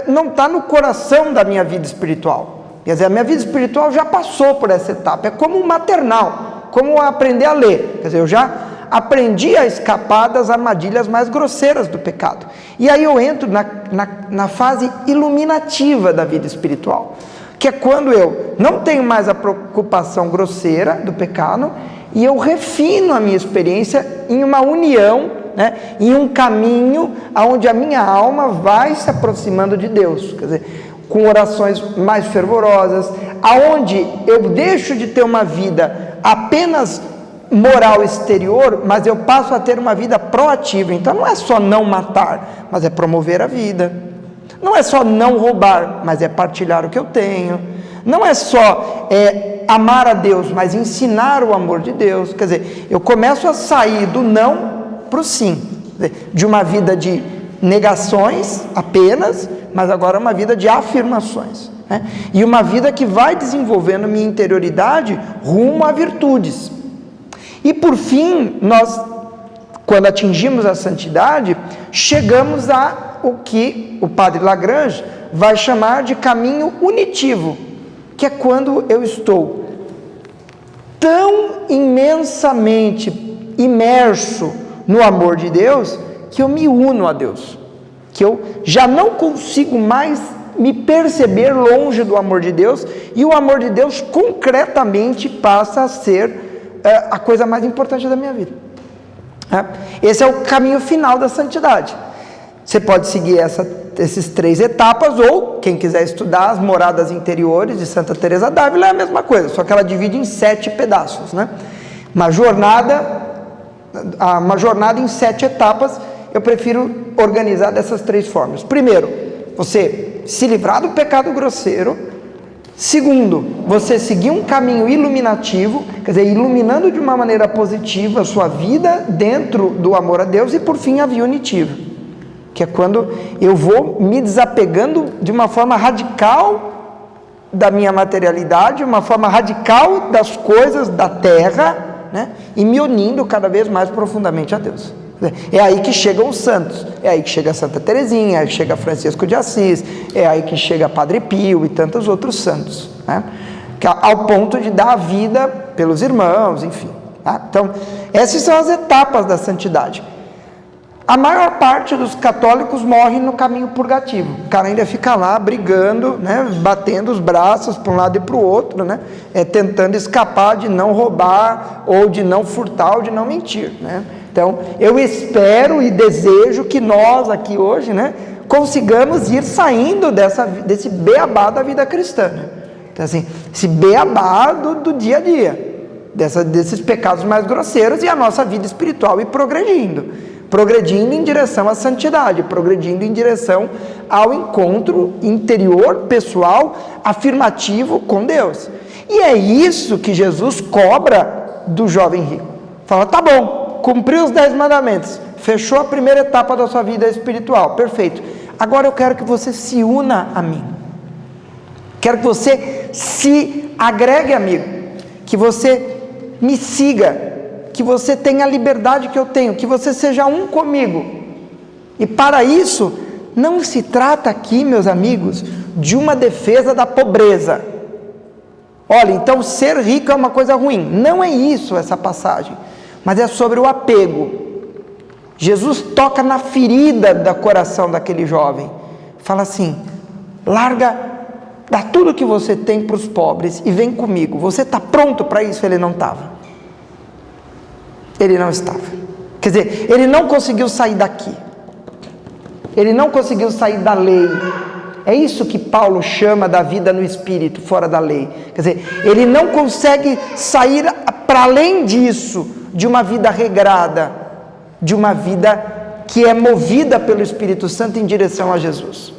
não está no coração da minha vida espiritual. Quer dizer, a minha vida espiritual já passou por essa etapa, é como um maternal, como aprender a ler. Quer dizer, eu já aprendi a escapar das armadilhas mais grosseiras do pecado. E aí eu entro na fase iluminativa da vida espiritual, que é quando eu não tenho mais a preocupação grosseira do pecado e eu refino a minha experiência em uma união, em um caminho onde a minha alma vai se aproximando de Deus, quer dizer, com orações mais fervorosas, aonde eu deixo de ter uma vida apenas moral exterior, mas eu passo a ter uma vida proativa. Então não é só não matar, mas é promover a vida. Não é só não roubar, mas é partilhar o que eu tenho. Não é só amar a Deus, mas ensinar o amor de Deus. Quer dizer, eu começo a sair do não para o sim, de uma vida de negações apenas, mas agora uma vida de afirmações, e uma vida que vai desenvolvendo minha interioridade rumo a virtudes. E por fim, nós, quando atingimos a santidade, chegamos a o que o padre Lagrange vai chamar de caminho unitivo, que é quando eu estou tão imensamente imerso no amor de Deus, que eu me uno a Deus, que eu já não consigo mais me perceber longe do amor de Deus, e o amor de Deus concretamente passa a ser a coisa mais importante da minha vida. Esse é o caminho final da santidade. Você pode seguir essas 3 etapas, ou quem quiser estudar as moradas interiores de Santa Teresa d'Ávila é a mesma coisa, só que ela divide em 7 pedaços, Uma jornada em 7 etapas. Eu prefiro organizar dessas 3 formas. Primeiro, você se livrar do pecado grosseiro. Segundo, você seguir um caminho iluminativo, quer dizer, iluminando de uma maneira positiva a sua vida dentro do amor a Deus. E por fim, a via unitiva, que é quando eu vou me desapegando de uma forma radical da minha materialidade, uma forma radical das coisas da terra, e me unindo cada vez mais profundamente a Deus. É aí que chegam os santos, é aí que chega Santa Teresinha, é aí que chega Francisco de Assis, é aí que chega Padre Pio e tantos outros santos, ao ponto de dar a vida pelos irmãos, enfim. Então, essas são as etapas da santidade. A maior parte dos católicos morre no caminho purgativo. O cara ainda fica lá brigando, batendo os braços para um lado e para o outro, tentando escapar de não roubar, ou de não furtar, ou de não mentir. Então, eu espero e desejo que nós aqui hoje, consigamos ir saindo desse beabá da vida cristã. Então, assim, esse beabá do dia a dia, desses pecados mais grosseiros, e a nossa vida espiritual ir progredindo em direção à santidade, progredindo em direção ao encontro interior, pessoal, afirmativo com Deus. E é isso que Jesus cobra do jovem rico. Fala, tá bom, cumpriu os 10 mandamentos, fechou a primeira etapa da sua vida espiritual, perfeito. agora eu quero que você se una a mim. Quero que você se agregue a mim, que você me siga, que você tenha a liberdade que eu tenho, que você seja um comigo. E para isso, não se trata aqui, meus amigos, de uma defesa da pobreza. Olha, então ser rico é uma coisa ruim. Não é isso essa passagem, mas é sobre o apego. Jesus toca na ferida do coração daquele jovem. Fala assim: larga, dá tudo que você tem para os pobres e vem comigo. Você está pronto para isso? Ele não estava. Ele não estava. Quer dizer, ele não conseguiu sair daqui. Ele não conseguiu sair da lei. É isso que Paulo chama da vida no Espírito, fora da lei. Quer dizer, ele não consegue sair para além disso, de uma vida regrada, de uma vida que é movida pelo Espírito Santo em direção a Jesus.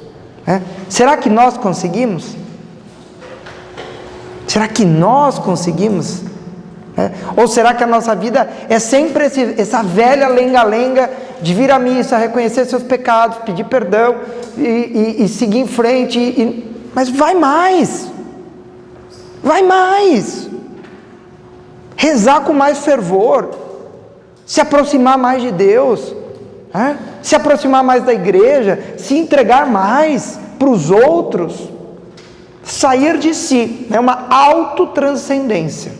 Será que nós conseguimos? Será que nós conseguimos? Ou será que a nossa vida é sempre essa velha lenga-lenga de vir à missa, reconhecer seus pecados, pedir perdão e seguir em frente? Mas vai mais! Vai mais! Rezar com mais fervor, se aproximar mais de Deus, se aproximar mais da igreja, se entregar mais para os outros, sair de si, é uma autotranscendência.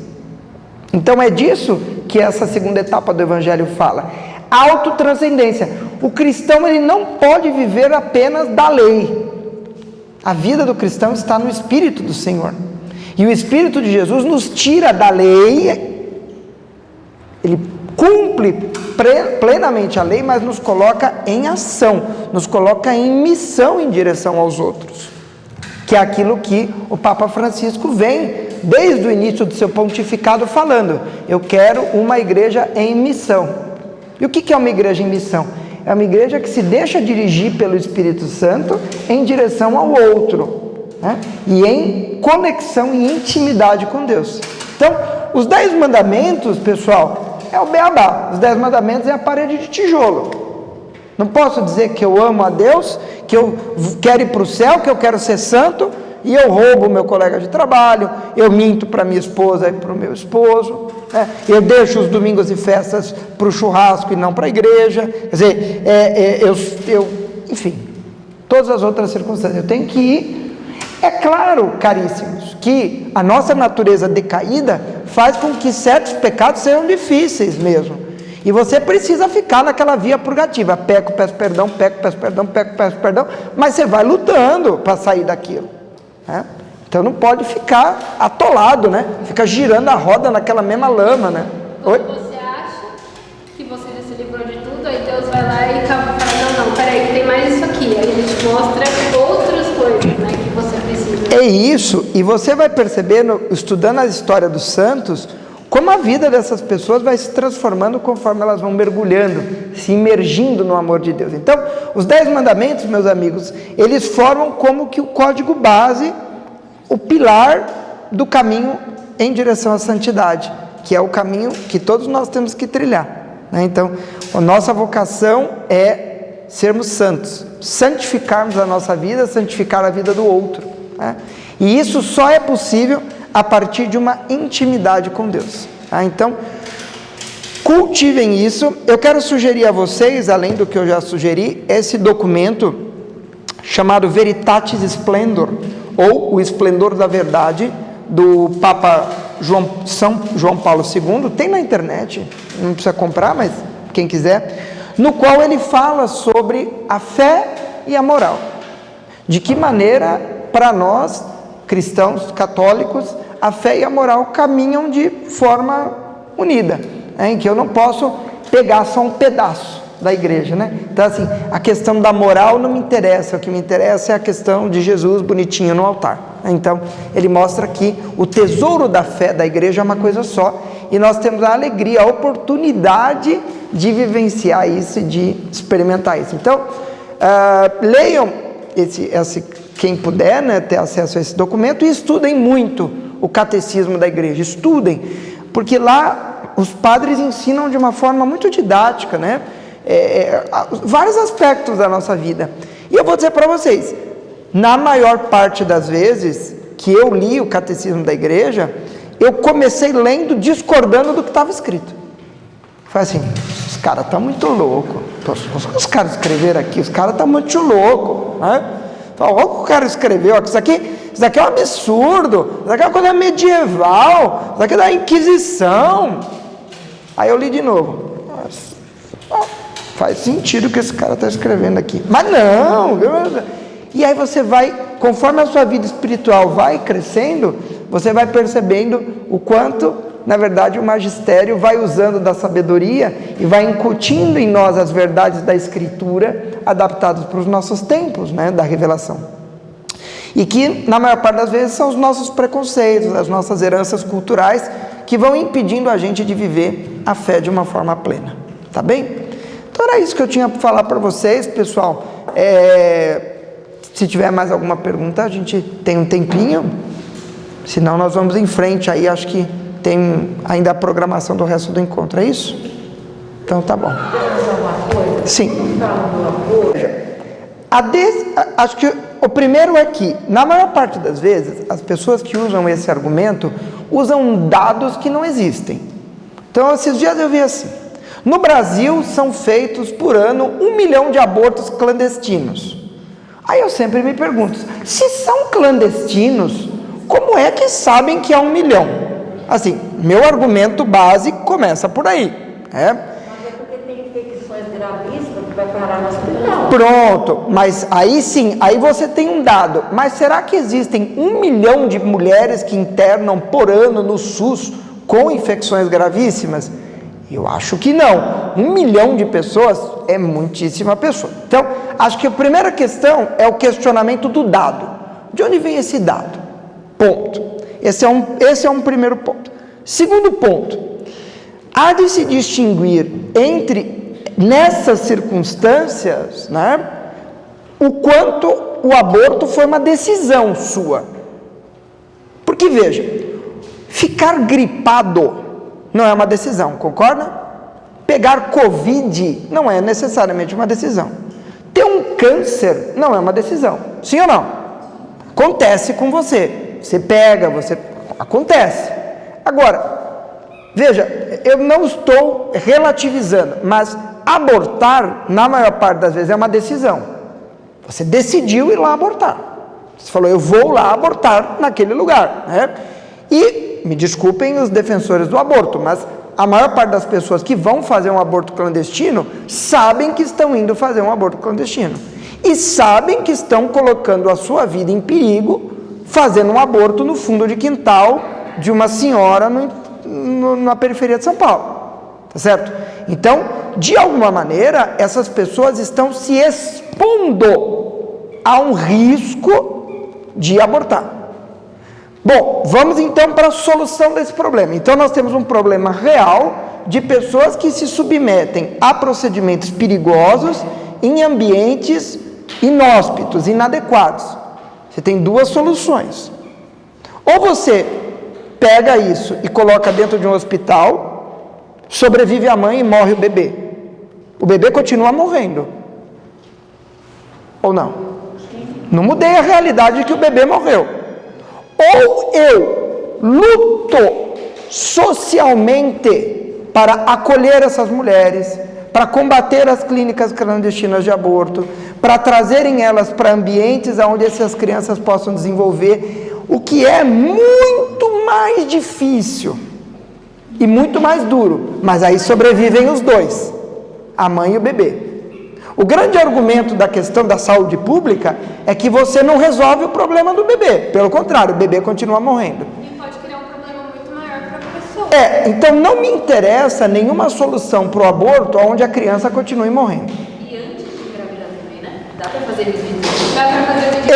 Então é disso que essa segunda etapa do Evangelho fala, autotranscendência. O cristão, ele não pode viver apenas da lei. A vida do cristão está no Espírito do Senhor, e o Espírito de Jesus nos tira da lei. Ele cumpre plenamente a lei, mas nos coloca em ação, nos coloca em missão em direção aos outros, que é aquilo que o Papa Francisco vem desde o início do seu pontificado falando: eu quero uma igreja em missão. E o que é uma igreja em missão? É uma igreja que se deixa dirigir pelo Espírito Santo em direção ao outro, e em conexão e intimidade com Deus. Então, os 10 mandamentos, pessoal, é o beabá. Os 10 mandamentos é a parede de tijolo. Não posso dizer que eu amo a Deus, que eu quero ir para o céu, que eu quero ser santo, e eu roubo o meu colega de trabalho, eu minto para minha esposa e para o meu esposo, eu deixo os domingos e festas para o churrasco e não para a igreja. Quer dizer, enfim, todas as outras circunstâncias, eu tenho que ir. É claro, caríssimos, que a nossa natureza decaída faz com que certos pecados sejam difíceis mesmo, e você precisa ficar naquela via purgativa: peco, peço perdão, peco, peço perdão, peco, peço perdão, mas você vai lutando para sair daquilo. Então não pode ficar atolado, fica girando a roda naquela mesma lama, Quando você acha que você já se livrou de tudo, aí Deus vai lá e fala: não, peraí, tem mais isso aqui. Aí a gente mostra outras coisas, que você precisa. É isso, e você vai percebendo, estudando a história dos santos, como a vida dessas pessoas vai se transformando conforme elas vão mergulhando, se imergindo no amor de Deus. Então, os 10 mandamentos, meus amigos, eles formam como que o código base, o pilar do caminho em direção à santidade, que é o caminho que todos nós temos que trilhar. Então, a nossa vocação é sermos santos, santificarmos a nossa vida, santificar a vida do outro. E isso só é possível a partir de uma intimidade com Deus. Então, cultivem isso. Eu quero sugerir a vocês, além do que eu já sugeri, esse documento chamado Veritatis Splendor, ou o Esplendor da Verdade, do Papa São João Paulo II. Tem na internet, não precisa comprar, mas quem quiser, no qual ele fala sobre a fé e a moral. De que maneira, para nós, cristãos católicos, a fé e a moral caminham de forma unida, em que eu não posso pegar só um pedaço da igreja, Então, assim, a questão da moral não me interessa, o que me interessa é a questão de Jesus bonitinho no altar. Então, ele mostra que o tesouro da fé da igreja é uma coisa só, e nós temos a alegria, a oportunidade de vivenciar isso, de experimentar isso. Então, leiam quem puder, ter acesso a esse documento, e estudem muito o catecismo da igreja. Estudem, porque lá os padres ensinam de uma forma muito didática, vários aspectos da nossa vida. E eu vou dizer para vocês, na maior parte das vezes que eu li o Catecismo da Igreja, eu comecei lendo discordando do que estava escrito. Falei assim, os caras estão muito loucos. Os caras escreveram aqui, os caras estão muito loucos. Né? Olha o que o cara escreveu, isso aqui é um absurdo, isso aqui é uma coisa medieval, isso aqui é da Inquisição. Aí eu li de novo. Faz sentido o que esse cara está escrevendo aqui. Mas não! E aí você vai, conforme a sua vida espiritual vai crescendo, você vai percebendo o quanto, na verdade, o magistério vai usando da sabedoria e vai incutindo em nós as verdades da Escritura, adaptadas para os nossos tempos, né, da revelação. E que, na maior parte das vezes, são os nossos preconceitos, as nossas heranças culturais, que vão impedindo a gente de viver a fé de uma forma plena. Tá bem? Então era isso que eu tinha para falar para vocês, pessoal. Se tiver mais alguma pergunta, a gente tem um tempinho. Senão nós vamos em frente aí, acho que tem ainda a programação do resto do encontro, é isso? Então tá bom. Sim. Acho que o primeiro é que, na maior parte das vezes, as pessoas que usam esse argumento usam dados que não existem. Então, esses dias eu vi assim, no Brasil são feitos por ano 1 milhão de abortos clandestinos. Aí eu sempre me pergunto, se são clandestinos, como é que sabem que é 1 milhão? Assim, meu argumento base começa por aí. Mas é porque tem infecções gravíssimas que vai parar no hospital. Pronto, mas aí sim, aí você tem um dado. Mas será que existem 1 milhão de mulheres que internam por ano no SUS com infecções gravíssimas? Eu acho que não. 1 milhão de pessoas é muitíssima pessoa. Então, acho que a primeira questão é o questionamento do dado. De onde vem esse dado? Ponto. Esse é um primeiro ponto. Segundo ponto, há de se distinguir entre, nessas circunstâncias, né, o quanto o aborto foi uma decisão sua. Porque, veja, ficar gripado não é uma decisão, concorda? Pegar Covid não é necessariamente uma decisão. Ter um câncer não é uma decisão, sim ou não? Acontece com você. Você pega, acontece. Agora, veja, eu não estou relativizando, mas abortar, na maior parte das vezes, é uma decisão. Você decidiu ir lá abortar. Você falou, eu vou lá abortar naquele lugar, né? E, me desculpem os defensores do aborto, mas a maior parte das pessoas que vão fazer um aborto clandestino sabem que estão indo fazer um aborto clandestino. E sabem que estão colocando a sua vida em perigo fazendo um aborto no fundo de quintal de uma senhora na periferia de São Paulo, tá certo? Então, de alguma maneira, essas pessoas estão se expondo a um risco de abortar. Bom, vamos então para a solução desse problema. Então, nós temos um problema real de pessoas que se submetem a procedimentos perigosos em ambientes inóspitos, inadequados. Você tem duas soluções. Ou você pega isso e coloca dentro de um hospital, sobrevive a mãe e morre o bebê. O bebê continua morrendo. Ou não? Não mudei a realidade de que o bebê morreu. Ou eu luto socialmente para acolher essas mulheres, para combater as clínicas clandestinas de aborto, para trazerem elas para ambientes onde essas crianças possam desenvolver, o que é muito mais difícil e muito mais duro, mas aí sobrevivem os dois, a mãe e o bebê. O grande argumento da questão da saúde pública é que você não resolve o problema do bebê, pelo contrário, o bebê continua morrendo. E pode criar um problema muito maior para a pessoa. Então não me interessa nenhuma solução para o aborto onde a criança continue morrendo. E antes de engravidar também, né? Dá para fazer vídeo. Dá para fazer vídeo.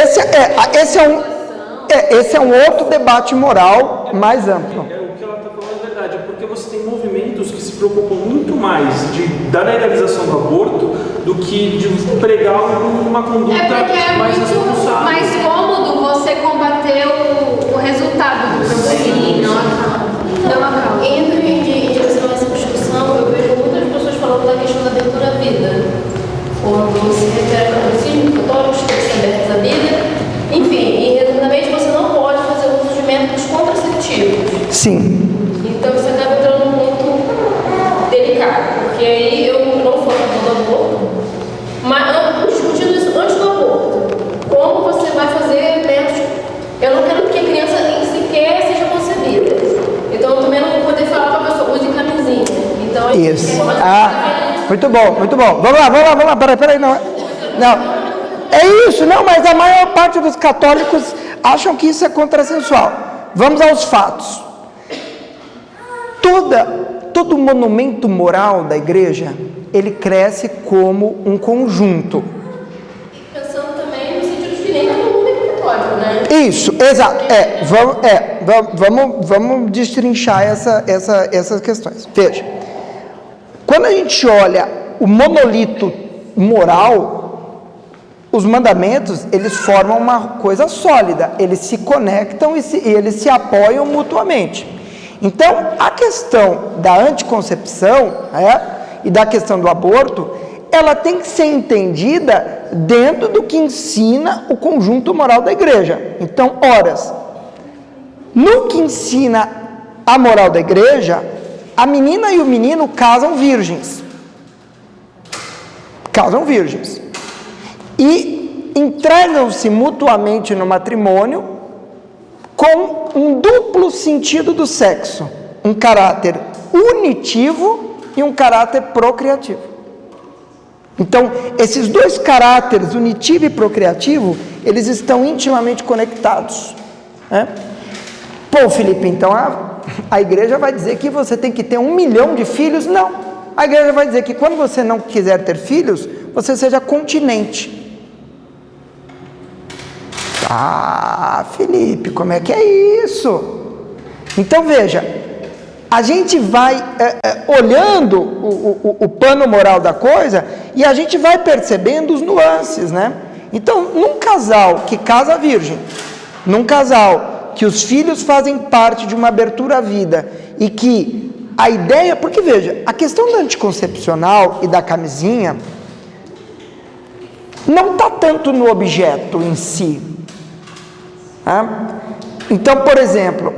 Esse é um outro debate moral mais amplo. O que ela está falando é verdade, é porque você tem movimentos que se preocupam muito mais da legalização do aborto do que de pregar uma conduta Porque é mais muito responsável. mais cômodo você combater o resultado do problema, não a causa. Em direção a essa discussão, eu vejo muitas pessoas falando da questão da abertura à vida. quando se refere ao catolicismo, católicos, que são abertos à vida. Enfim, e resumidamente você não pode fazer uso de métodos contraceptivos. Sim. Então você acaba entrando num ponto delicado, porque aí eu não sou a favor do aborto, mas discutindo isso antes do aborto, como você vai fazer métodos. Eu não quero que a criança sequer seja concebida. Então eu também não vou poder falar para a pessoa, use camisinha. Então a gente Isso. Muito bom, muito bom. Vamos lá. Peraí, não. É isso, não, mas a maior parte dos católicos acham que isso é contrassensual. Vamos aos fatos. Todo monumento moral da igreja, ele cresce como um conjunto. Pensando também no sentido de que nem todo mundo é católico, né? Isso, exato. Vamos destrinchar essas questões. Veja, quando a gente olha o monolito moral, os mandamentos, eles formam uma coisa sólida, eles se conectam e eles se apoiam mutuamente. Então, a questão da anticoncepção e da questão do aborto, ela tem que ser entendida dentro do que ensina o conjunto moral da igreja. Então, no que ensina a moral da igreja, a menina e o menino casam virgens. E entregam-se mutuamente no matrimônio com um duplo sentido do sexo, um caráter unitivo e um caráter procriativo. Então, esses dois caráteres, unitivo e procriativo, eles estão intimamente conectados, né? Pô, Felipe, então a igreja vai dizer que você tem que ter 1 milhão de filhos? Não. A igreja vai dizer que quando você não quiser ter filhos, você seja continente. Ah, Felipe, como é que é isso? Então veja, a gente vai olhando o pano moral da coisa e a gente vai percebendo os nuances, né? Então, num casal que casa virgem, num casal que os filhos fazem parte de uma abertura à vida e que a ideia, porque veja, a questão da anticoncepcional e da camisinha não está tanto no objeto em si. Então, por exemplo,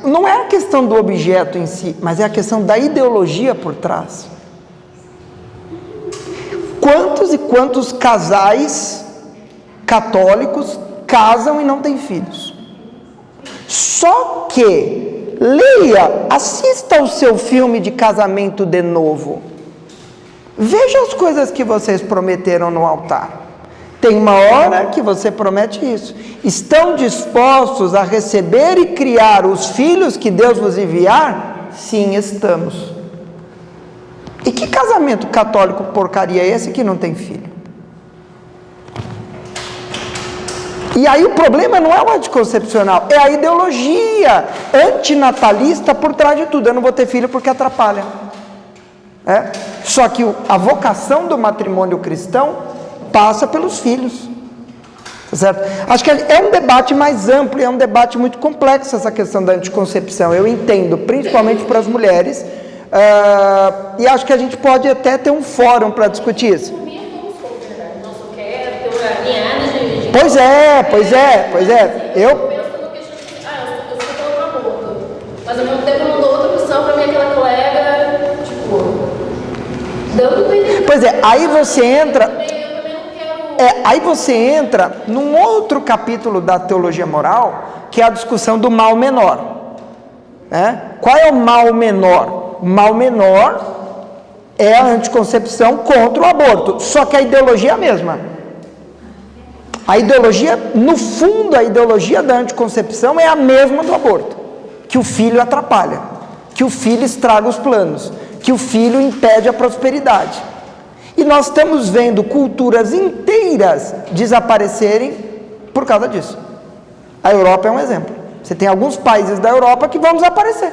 não é a questão do objeto em si, mas é a questão da ideologia por trás. Quantos e quantos casais católicos casam e não têm filhos? Só que, assista ao seu filme de casamento de novo. Veja as coisas que vocês prometeram no altar. Tem uma hora que você promete isso. Estão dispostos a receber e criar os filhos que Deus vos enviar? Sim, estamos. E que casamento católico porcaria é esse que não tem filho? E aí o problema não é o anticoncepcional, é a ideologia antinatalista por trás de tudo. Eu não vou ter filho porque atrapalha. Só que a vocação do matrimônio cristão passa pelos filhos, tá certo? Acho que é um debate mais amplo, é um debate muito complexo essa questão da anticoncepção, eu entendo, principalmente para as mulheres, e acho que a gente pode até ter um fórum para discutir isso. Pois é, eu penso no questão de que, eu sou contra o aborto, mas ao mesmo tempo eu não dou outra opção para mim, aquela colega, dando bem. Pois é, aí você entra num outro capítulo da teologia moral, que é a discussão do mal menor. Qual é o mal menor? O mal menor é a anticoncepção contra o aborto, só que a ideologia é a mesma. A ideologia, no fundo, a ideologia da anticoncepção é a mesma do aborto, que o filho atrapalha, que o filho estraga os planos, que o filho impede a prosperidade. E nós estamos vendo culturas inteiras desaparecerem por causa disso. A Europa é um exemplo. Você tem alguns países da Europa que vão desaparecer.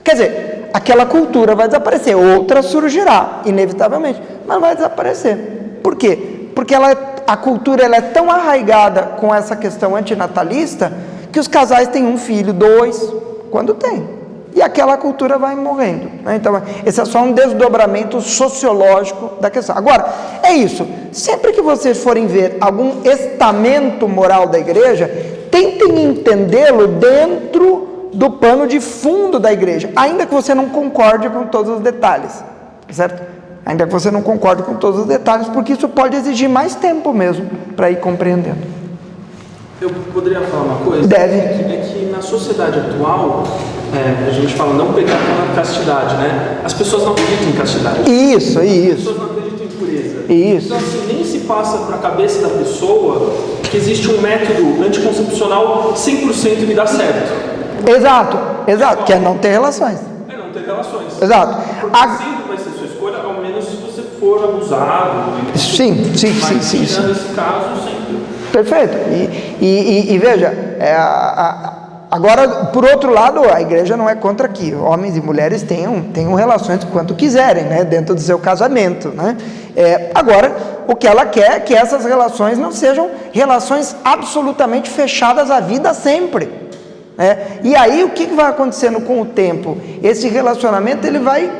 Quer dizer, aquela cultura vai desaparecer, outra surgirá, inevitavelmente, mas vai desaparecer. Por quê? Porque a cultura é tão arraigada com essa questão antinatalista que os casais têm 1 filho, 2, quando tem. e aquela cultura vai morrendo, né? Então, esse é só um desdobramento sociológico da questão. Agora, é isso, sempre que vocês forem ver algum estamento moral da igreja, tentem entendê-lo dentro do pano de fundo da igreja, ainda que você não concorde com todos os detalhes, certo? Ainda que você não concorde com todos os detalhes, porque isso pode exigir mais tempo mesmo para ir compreendendo. Eu poderia falar uma coisa? Deve. É que na sociedade atual, a gente fala não pegar pela castidade, né? As pessoas não acreditam em castidade. Isso. As pessoas não acreditam em pureza. Isso. Então, assim, nem se passa para a cabeça da pessoa que existe um método anticoncepcional 100% que dá certo. Exato, que é não ter relações. É não ter relações. Exato. Porque sempre vai ser sua escolha, ao menos se você for abusado. Sim. Mas tirando esse caso, sempre. Perfeito. E veja, agora, por outro lado, a igreja não é contra que homens e mulheres tenham relações quanto quiserem, né, dentro do seu casamento, né? Agora, o que ela quer é que essas relações não sejam relações absolutamente fechadas à vida sempre, né? E aí, o que vai acontecendo com o tempo? Esse relacionamento, ele vai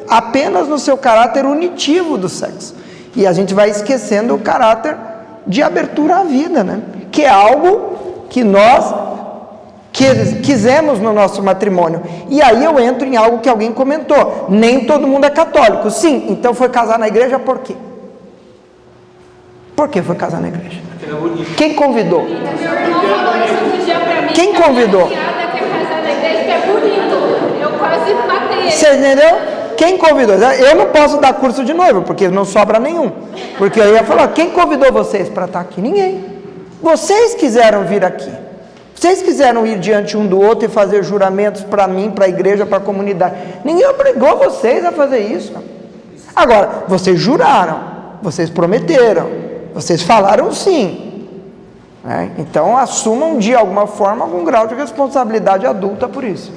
apenas no seu caráter unitivo do sexo, e a gente vai esquecendo o caráter de abertura à vida, né? Que é algo que nós quisemos no nosso matrimônio. E aí eu entro em algo que alguém comentou: nem todo mundo é católico. Sim, então foi casar na igreja por quê? Por que foi casar na igreja? Quem convidou? Quem convidou? Você entendeu? Quem convidou? Eu não posso dar curso de noivo, porque não sobra nenhum. Porque eu ia falar, quem convidou vocês para estar aqui? Ninguém. Vocês quiseram vir aqui. Vocês quiseram ir diante um do outro e fazer juramentos para mim, para a igreja, para a comunidade. Ninguém obrigou vocês a fazer isso. Agora, vocês juraram, vocês prometeram, vocês falaram sim. Então, assumam de alguma forma algum grau de responsabilidade adulta por isso.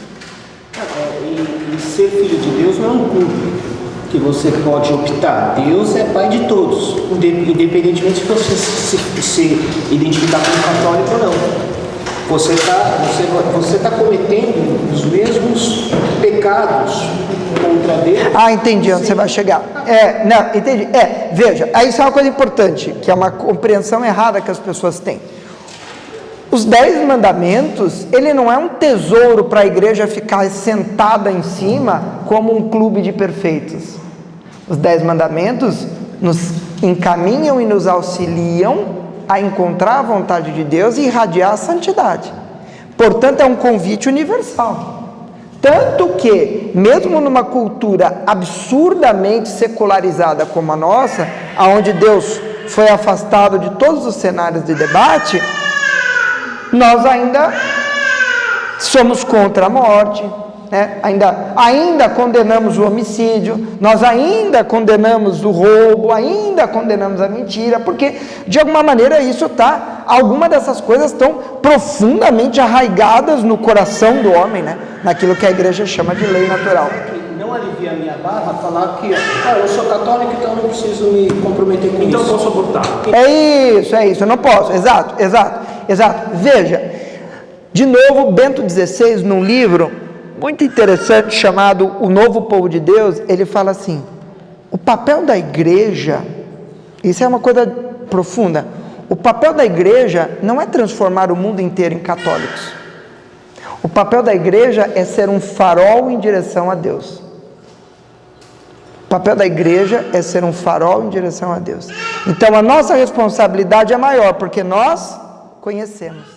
E ser filho de Deus não é um clube que você pode optar. Deus é pai de todos, independentemente de você se identificar como católico ou não. Você está cometendo os mesmos pecados contra Deus. Entendi onde você vai chegar. Entendi. Veja, isso é uma coisa importante, que é uma compreensão errada que as pessoas têm. Os 10 mandamentos, ele não é um tesouro para a igreja ficar sentada em cima como um clube de perfeitos. Os 10 mandamentos nos encaminham e nos auxiliam a encontrar a vontade de Deus e irradiar a santidade. Portanto, é um convite universal. Tanto que, mesmo numa cultura absurdamente secularizada como a nossa, onde Deus foi afastado de todos os cenários de debate, nós ainda somos contra a morte, né? Ainda condenamos o homicídio, nós ainda condenamos o roubo, ainda condenamos a mentira, porque de alguma maneira alguma dessas coisas estão profundamente arraigadas no coração do homem, né? Naquilo que a igreja chama de lei natural. Não alivia a minha barra falar que eu sou católico, então não preciso me comprometer com isso. Então posso abortar. É isso, eu não posso, exato. Veja, de novo, Bento XVI, num livro muito interessante chamado O Novo Povo de Deus, ele fala assim: o papel da igreja, isso é uma coisa profunda, o papel da igreja não é transformar o mundo inteiro em católicos. O papel da igreja é ser um farol em direção a Deus. O papel da igreja é ser um farol em direção a Deus. Então a nossa responsabilidade é maior, porque nós conhecemos.